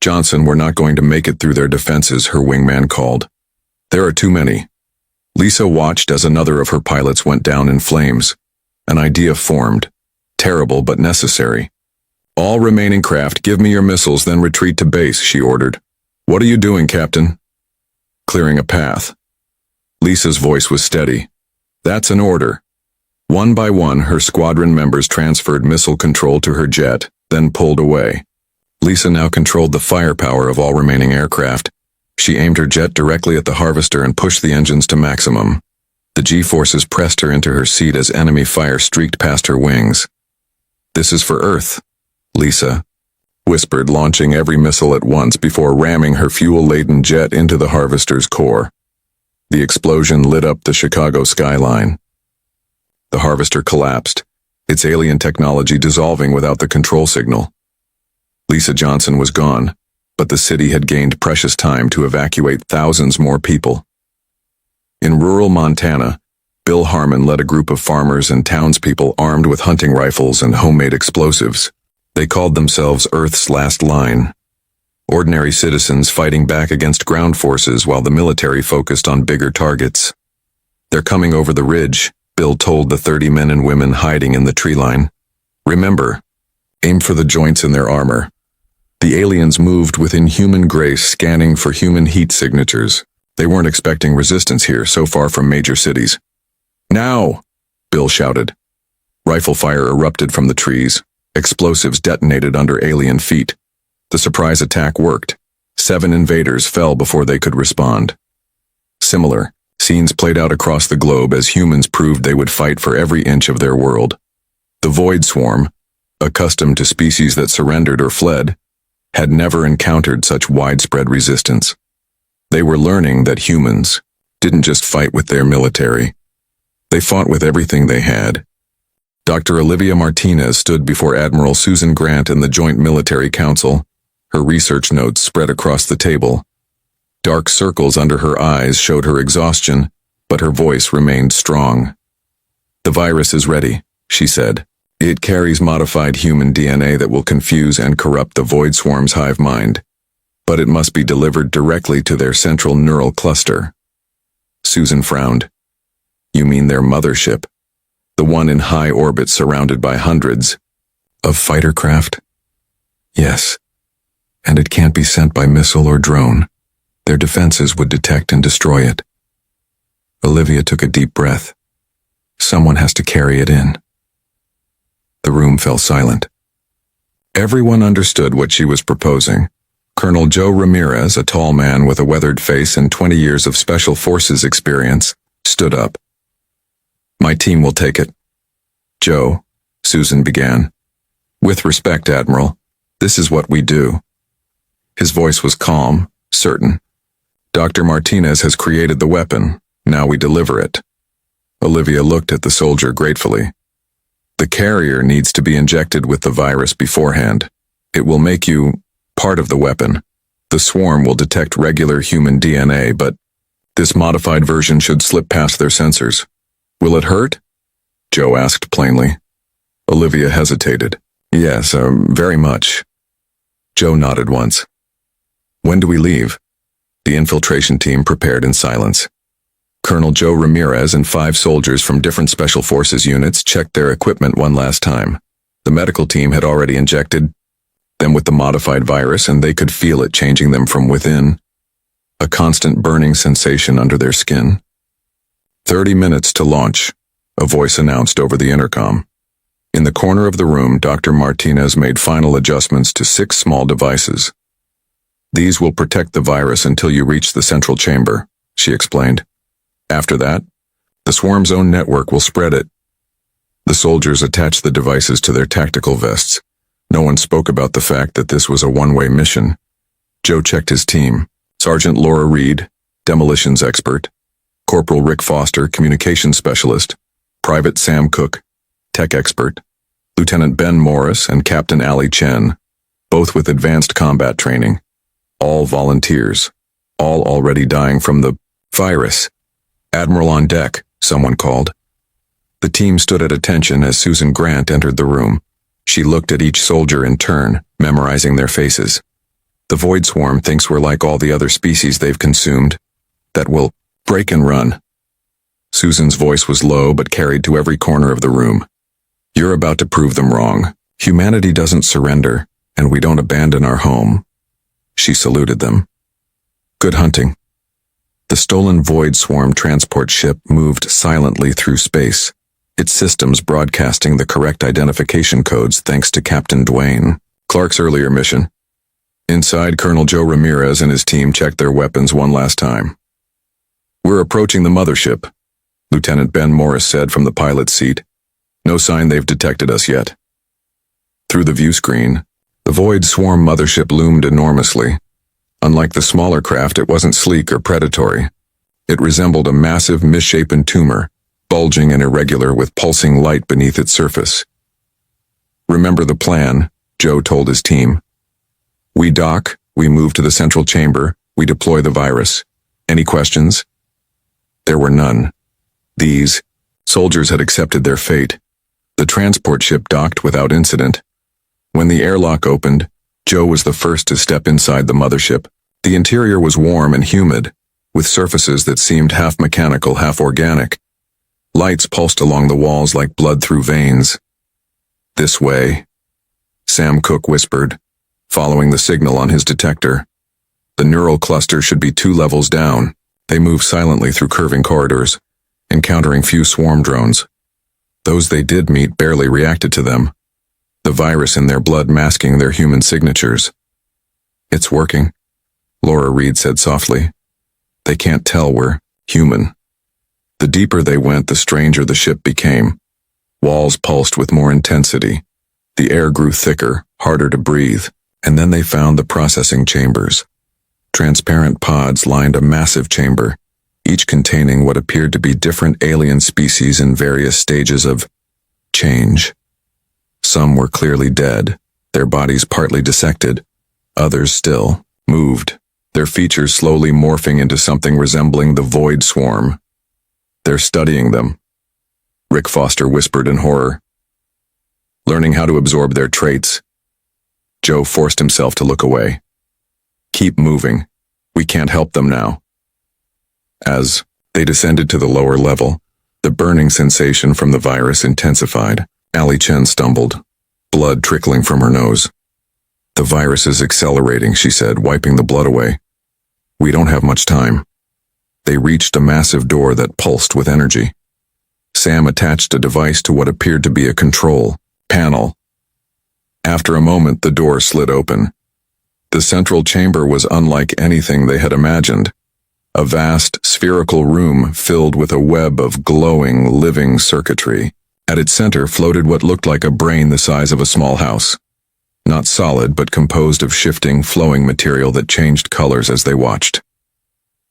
Johnson were not going to make it through their defenses, her wingman called. "There are too many." Lisa watched as another of her pilots went down in flames. An idea formed. Terrible but necessary. "All remaining craft, give me your missiles, then retreat to base," she ordered. "What are you doing, Captain?" "Clearing a path." Lisa's voice was steady. "That's an order." One by one, her squadron members transferred missile control to her jet, then pulled away. Lisa now controlled the firepower of all remaining aircraft. She aimed her jet directly at the harvester and pushed the engines to maximum. The G-forces pressed her into her seat as enemy fire streaked past her wings. "This is for Earth," Lisa whispered, launching every missile at once before ramming her fuel-laden jet into the harvester's core. The explosion lit up the Chicago skyline. The harvester collapsed, its alien technology dissolving without the control signal. Lisa Johnson was gone, but the city had gained precious time to evacuate thousands more people. In rural Montana, Bill Harmon led a group of farmers and townspeople armed with hunting rifles and homemade explosives. They called themselves Earth's Last Line. Ordinary citizens fighting back against ground forces while the military focused on bigger targets. "They're coming over the ridge," Bill told the 30 men and women hiding in the tree line. "Remember, aim for the joints in their armor." The aliens moved with inhuman grace, scanning for human heat signatures. They weren't expecting resistance here, so far from major cities. "Now!" Bill shouted. Rifle fire erupted from the trees. Explosives detonated under alien feet. The surprise attack worked. 7 invaders fell before they could respond. Similar scenes played out across the globe as humans proved they would fight for every inch of their world. The Void Swarm, accustomed to species that surrendered or fled, had never encountered such widespread resistance. They were learning that humans didn't just fight with their military. They fought with everything they had. Dr. Olivia Martinez stood before Admiral Susan Grant in the Joint Military Council. Her research notes spread across the table. Dark circles under her eyes showed her exhaustion, but her voice remained strong. "The virus is ready," she said. "It carries modified human DNA that will confuse and corrupt the Void Swarm's hive mind, but it must be delivered directly to their central neural cluster." Susan frowned. "You mean their mothership? The one in high orbit surrounded by hundreds of fighter craft?" "Yes, and it can't be sent by missile or drone. Their defenses would detect and destroy it." Olivia took a deep breath. "Someone has to carry it in." The room fell silent. Everyone understood what she was proposing. Colonel Joe Ramirez, a tall man with a weathered face and 20 years of Special Forces experience, stood up. "My team will take it." "Joe," Susan began. "With respect, Admiral, this is what we do." His voice was calm, certain. "Dr. Martinez has created the weapon. Now we deliver it." Olivia looked at the soldier gratefully. "The carrier needs to be injected with the virus beforehand. It will make you part of the weapon. The swarm will detect regular human DNA, but This modified version should slip past their sensors. Will it hurt? Joe asked plainly. Olivia hesitated. Yes, very much. Joe nodded once. When do we leave? The infiltration team prepared in silence. Colonel Joe Ramirez and 5 soldiers from different Special Forces units checked their equipment one last time. The medical team had already injected them with the modified virus, and they could feel it changing them from within. A constant burning sensation under their skin. 30 minutes to launch, a voice announced over the intercom. In the corner of the room, Dr. Martinez made final adjustments to 6 small devices. These will protect the virus until you reach the central chamber, she explained. After that, the swarm's own network will spread it. The soldiers attached the devices to their tactical vests. No one spoke about the fact that this was a one-way mission. Joe checked his team. Sergeant Laura Reed, demolitions expert. Corporal Rick Foster, communications specialist. Private Sam Cook, tech expert. Lieutenant Ben Morris and Captain Ali Chen, both with advanced combat training. All volunteers. All already dying from the virus. Admiral on deck, someone called. The team stood at attention as Susan Grant entered the room. She looked at each soldier in turn, memorizing their faces. The Void Swarm thinks we're like all the other species they've consumed, that will break and run. Susan's voice was low but carried to every corner of the room. You're about to prove them wrong. Humanity doesn't surrender, and we don't abandon our home. She saluted them. Good hunting. The stolen Void Swarm transport ship moved silently through space, its systems broadcasting the correct identification codes thanks to Captain Dwayne Clark's earlier mission. Inside, Colonel Joe Ramirez and his team checked their weapons one last time. We're approaching the mothership, Lieutenant Ben Morris said from the pilot's seat. No sign they've detected us yet. Through the view screen, the Void Swarm mothership loomed enormously. Unlike the smaller craft, it wasn't sleek or predatory. It resembled a massive, misshapen tumor, bulging and irregular with pulsing light beneath its surface. Remember the plan, Joe told his team. We dock, we move to the central chamber, we deploy the virus. Any questions? There were none. These soldiers had accepted their fate. The transport ship docked without incident. When the airlock opened, Joe was the first to step inside the mothership. The interior was warm and humid, with surfaces that seemed half mechanical, half organic. Lights pulsed along the walls like blood through veins. This way, Sam Cook whispered, following the signal on his detector. The neural cluster should be 2 levels down. They moved silently through curving corridors, encountering few swarm drones. Those they did meet barely reacted to them, the virus in their blood masking their human signatures. It's working, Laura Reed said softly. They can't tell we're human. The deeper they went, the stranger the ship became. Walls pulsed with more intensity. The air grew thicker, harder to breathe, and then they found the processing chambers. Transparent pods lined a massive chamber, each containing what appeared to be different alien species in various stages of change. Some were clearly dead, their bodies partly dissected. Others still moved, their features slowly morphing into something resembling the Void Swarm. They're studying them, Rick Foster whispered in horror. Learning how to absorb their traits. Joe forced himself to look away. Keep moving. We can't help them now. As they descended to the lower level, the burning sensation from the virus intensified. Ali Chen stumbled, blood trickling from her nose. The virus is accelerating, she said, wiping the blood away. We don't have much time. They reached a massive door that pulsed with energy. Sam attached a device to what appeared to be a control panel. After a moment, the door slid open. The central chamber was unlike anything they had imagined. A vast, spherical room filled with a web of glowing, living circuitry. At its center floated what looked like a brain the size of a small house. Not solid, but composed of shifting, flowing material that changed colors as they watched.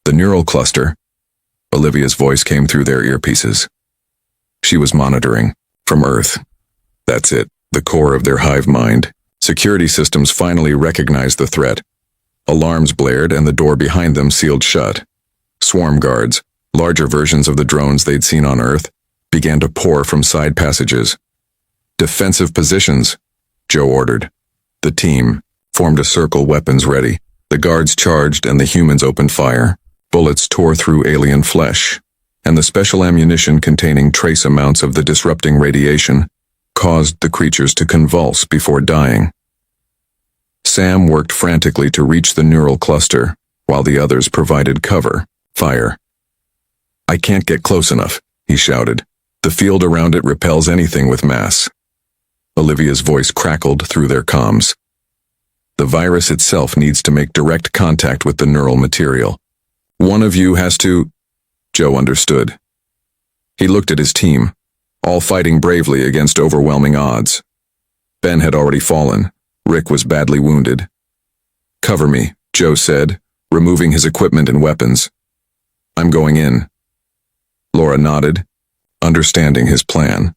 The neural cluster. Olivia's voice came through their earpieces. She was monitoring. From Earth. That's it, the core of their hive mind. Security systems finally recognized the threat. Alarms blared and the door behind them sealed shut. swarm guards, larger versions of the drones they'd seen on Earth, began to pour from side passages. "Defensive positions," Joe ordered. The team formed a circle, weapons ready. The guards charged and the humans opened fire. Bullets tore through alien flesh, and the special ammunition containing trace amounts of the disrupting radiation caused the creatures to convulse before dying. Sam worked frantically to reach the neural cluster, while the others provided cover, fire. "I can't get close enough," he shouted. "The field around it repels anything with mass." Olivia's voice crackled through their comms. "The virus itself needs to make direct contact with the neural material. One of you has to—" Joe understood. He looked at his team, all fighting bravely against overwhelming odds. Ben had already fallen. Rick was badly wounded. "Cover me," Joe said, removing his equipment and weapons. "I'm going in." Laura nodded, understanding his plan.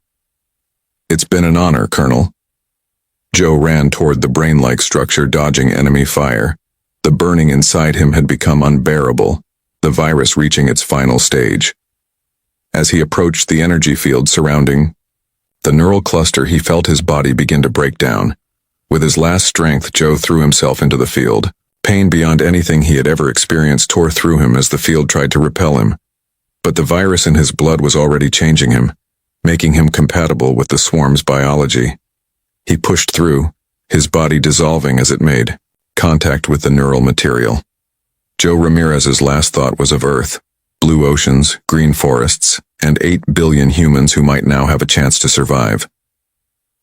"It's been an honor, Colonel." Joe ran toward the brain-like structure, dodging enemy fire. The burning inside him had become unbearable, the virus reaching its final stage. As he approached the energy field surrounding the neural cluster, he felt his body begin to break down. With his last strength, Joe threw himself into the field. Pain beyond anything he had ever experienced tore through him as the field tried to repel him. But the virus in his blood was already changing him, making him compatible with the swarm's biology. He pushed through, his body dissolving as it made contact with the neural material. Joe Ramirez's last thought was of Earth, blue oceans, green forests, and 8 billion humans who might now have a chance to survive.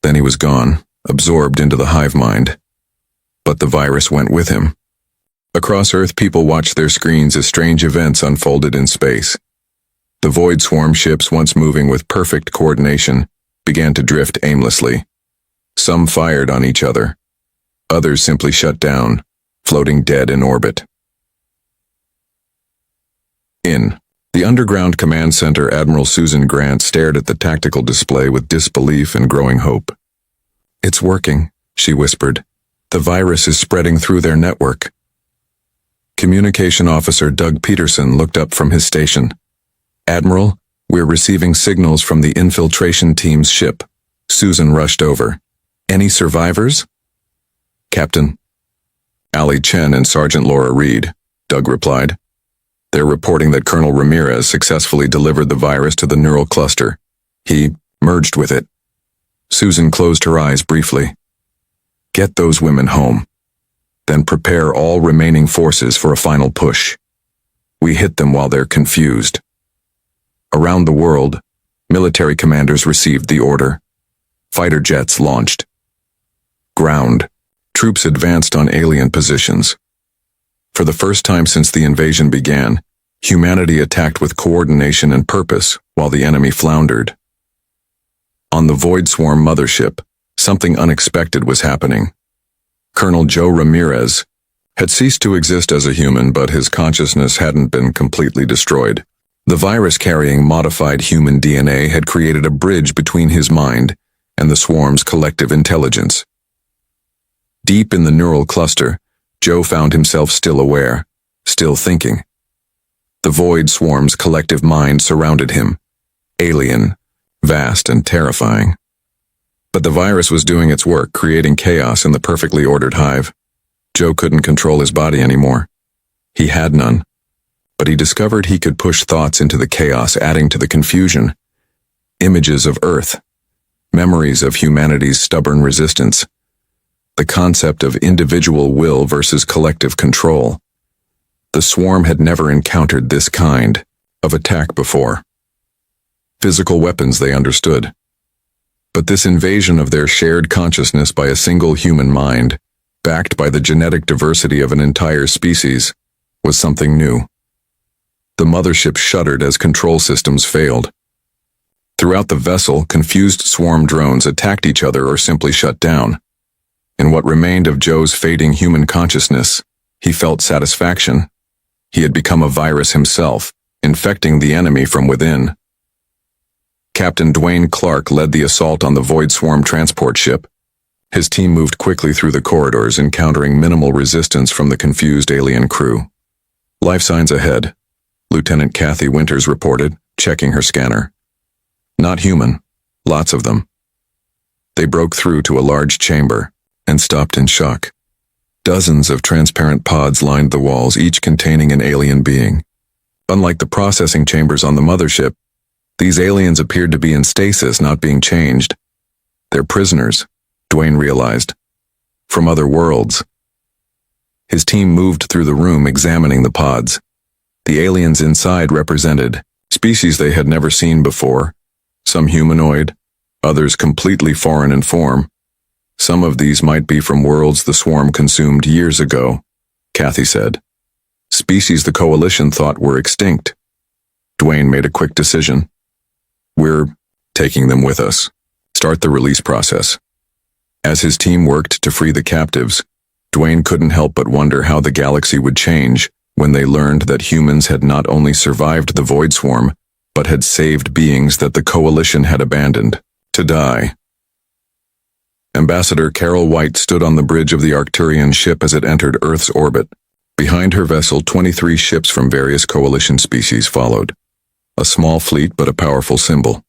Then he was gone, absorbed into the hive mind. But the virus went with him. Across Earth, people watched their screens as strange events unfolded in space. The void swarm ships, once moving with perfect coordination, began to drift aimlessly. Some fired on each other. Others simply shut down, floating dead in orbit. In the underground command center, Admiral Susan Grant stared at the tactical display with disbelief and growing hope. "It's working," she whispered. "The virus is spreading through their network." Communication Officer Doug Peterson looked up from his station. "Admiral, we're receiving signals from the infiltration team's ship." Susan rushed over. "Any survivors?" "Captain Allie Chen and Sergeant Laura Reed," Doug replied. "They're reporting that Colonel Ramirez successfully delivered the virus to the neural cluster. He merged with it." Susan closed her eyes briefly. "Get those women home. Then prepare all remaining forces for a final push. We hit them while they're confused." Around the world, military commanders received the order. Fighter jets launched. Ground. Troops advanced on alien positions. For the first time since the invasion began, humanity attacked with coordination and purpose while the enemy floundered. On the Void Swarm mothership, something unexpected was happening. Colonel Joe Ramirez had ceased to exist as a human, but his consciousness hadn't been completely destroyed. The virus carrying modified human DNA had created a bridge between his mind and the swarm's collective intelligence. Deep in the neural cluster, Joe found himself still aware, still thinking. The Void Swarm's collective mind surrounded him, alien, vast, and terrifying. But the virus was doing its work, creating chaos in the perfectly ordered hive. Joe couldn't control his body anymore. He had none. But he discovered he could push thoughts into the chaos, adding to the confusion. Images of Earth, memories of humanity's stubborn resistance, the concept of individual will versus collective control. The swarm had never encountered this kind of attack before. Physical weapons they understood. But this invasion of their shared consciousness by a single human mind, backed by the genetic diversity of an entire species, was something new. The mothership shuddered as control systems failed. Throughout the vessel, confused swarm drones attacked each other or simply shut down. In what remained of Joe's fading human consciousness, he felt satisfaction. He had become a virus himself, infecting the enemy from within. Captain Dwayne Clark led the assault on the Void Swarm transport ship. His team moved quickly through the corridors, encountering minimal resistance from the confused alien crew. Life signs ahead. Lieutenant Kathy Winters reported, checking her scanner. Not human. Lots of them. They broke through to a large chamber and stopped in shock. Dozens of transparent pods lined the walls, each containing an alien being. Unlike the processing chambers on the mothership, these aliens appeared to be in stasis, not being changed. They're prisoners, Dwayne realized. From other worlds. His team moved through the room, examining the pods. The aliens inside represented species they had never seen before, some humanoid, others completely foreign in form. Some of these might be from worlds the swarm consumed years ago, Kathy said. Species the Coalition thought were extinct. Dwayne made a quick decision. We're taking them with us. Start the release process. As his team worked to free the captives, Dwayne couldn't help but wonder how the galaxy would change when they learned that humans had not only survived the Void Swarm, but had saved beings that the Coalition had abandoned to die. Ambassador Carol White stood on the bridge of the Arcturian ship as it entered Earth's orbit. Behind her vessel, 23 ships from various Coalition species followed. A small fleet, but a powerful symbol.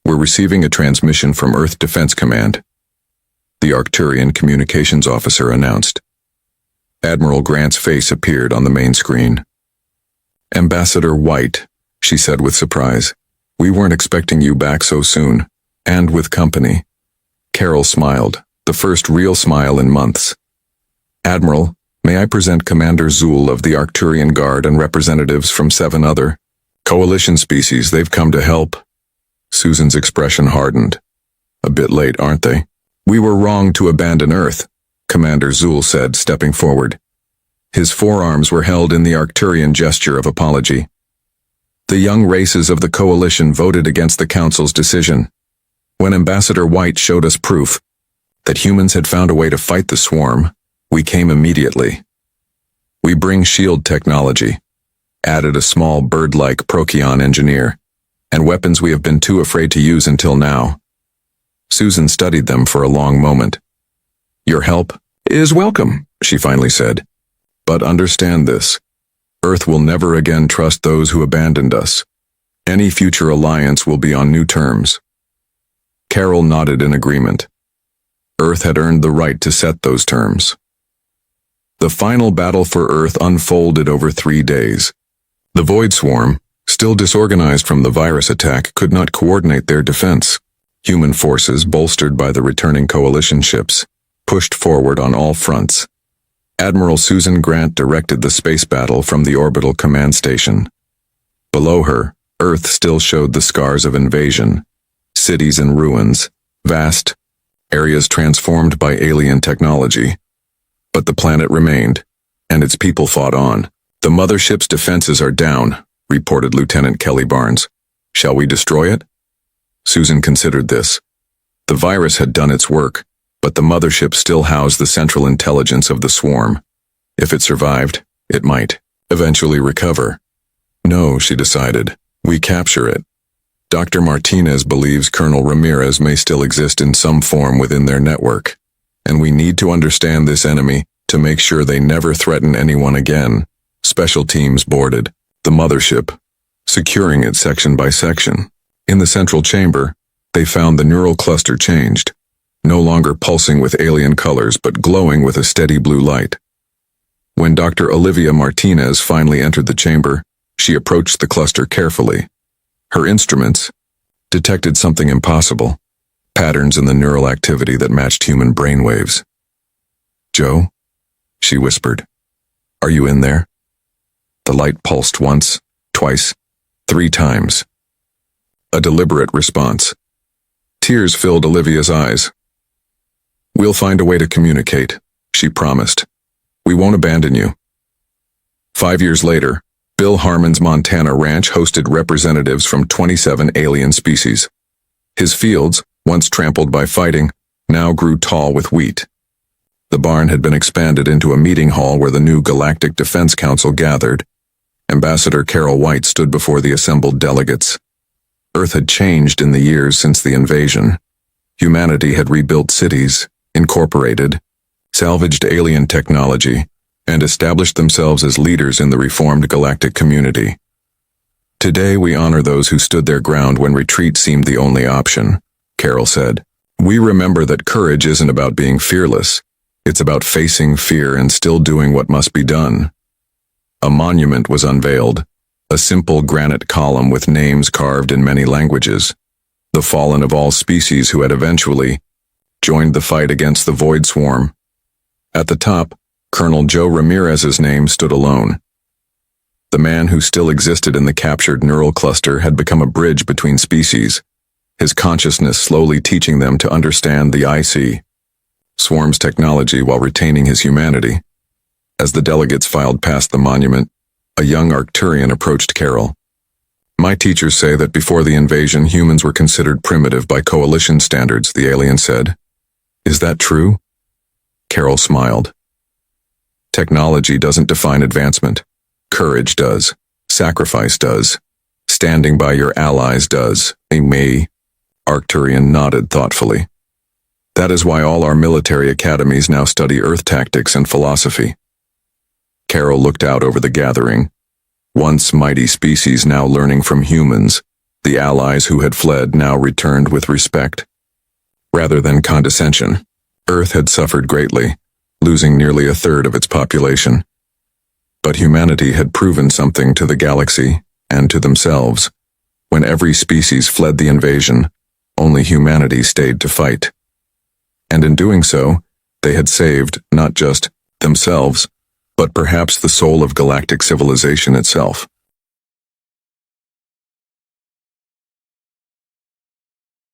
We're receiving a transmission from Earth Defense Command, the Arcturian communications officer announced. Admiral Grant's face appeared on the main screen. Ambassador White, she said with surprise. We weren't expecting you back so soon, and with company. Carol smiled, the first real smile in months. Admiral, may I present Commander Zool of the Arcturian Guard and representatives from 7 other Coalition species. They've come to help. Susan's expression hardened. A bit late, aren't they? We were wrong to abandon Earth, Commander Zool said, stepping forward. His forearms were held in the Arcturian gesture of apology. The young races of the Coalition voted against the Council's decision. When Ambassador White showed us proof that humans had found a way to fight the swarm, we came immediately. We bring shield technology, added a small bird-like Procyon engineer, and weapons we have been too afraid to use until now. Susan studied them for a long moment. Your help is welcome, she finally said. But understand this. Earth will never again trust those who abandoned us. Any future alliance will be on new terms. Carol nodded in agreement. Earth had earned the right to set those terms. The final battle for Earth unfolded over 3 days. The Void Swarm, still disorganized from the virus attack, could not coordinate their defense. Human forces, bolstered by the returning Coalition ships, pushed forward on all fronts. Admiral Susan Grant directed the space battle from the orbital command station. Below her, Earth still showed the scars of invasion. Cities in ruins, vast areas transformed by alien technology. But the planet remained, and its people fought on. The mothership's defenses are down, reported Lieutenant Kelly Barnes. Shall we destroy it? Susan considered this. The virus had done its work, but the mothership still housed the central intelligence of the swarm. If it survived, it might eventually recover. No, she decided. We capture it. Dr. Martinez believes Colonel Ramirez may still exist in some form within their network, and we need to understand this enemy to make sure they never threaten anyone again. Special teams boarded the mothership, securing it section by section. In the central chamber, they found the neural cluster changed, no longer pulsing with alien colors but glowing with a steady blue light. When Dr. Olivia Martinez finally entered the chamber, she approached the cluster carefully. Her instruments detected something impossible, patterns in the neural activity that matched human brainwaves. Joe, she whispered, are you in there? The light pulsed once, twice, 3 times. A deliberate response. Tears filled Olivia's eyes. We'll find a way to communicate, she promised. We won't abandon you. 5 years later, Bill Harmon's Montana ranch hosted representatives from 27 alien species. His fields, once trampled by fighting, now grew tall with wheat. The barn had been expanded into a meeting hall where the new Galactic Defense Council gathered. Ambassador Carol White stood before the assembled delegates. Earth had changed in the years since the invasion. Humanity had rebuilt cities, incorporated, salvaged alien technology, and established themselves as leaders in the reformed galactic community. Today we honor those who stood their ground when retreat seemed the only option, Carol said. We remember that courage isn't about being fearless. It's about facing fear and still doing what must be done. A monument was unveiled, a simple granite column with names carved in many languages. The fallen of all species who had eventually joined the fight against the Void Swarm. At the top, Colonel Joe Ramirez's name stood alone. The man who still existed in the captured neural cluster had become a bridge between species, his consciousness slowly teaching them to understand the IC Swarm's technology while retaining his humanity. As the delegates filed past the monument, a young Arcturian approached Carol. My teachers say that before the invasion, humans were considered primitive by coalition standards, the alien said. Is that true? Carol smiled. Technology doesn't define advancement. Courage does. Sacrifice does. Standing by your allies does. Me. Arcturian nodded thoughtfully. That is why all our military academies now study Earth tactics and philosophy. Carol looked out over the gathering. Once mighty species now learning from humans, the allies who had fled now returned with respect, rather than condescension. Earth had suffered greatly, losing nearly a third of its population. But humanity had proven something to the galaxy and to themselves. When every species fled the invasion, only humanity stayed to fight. And in doing so, they had saved not just themselves, but perhaps the soul of galactic civilization itself.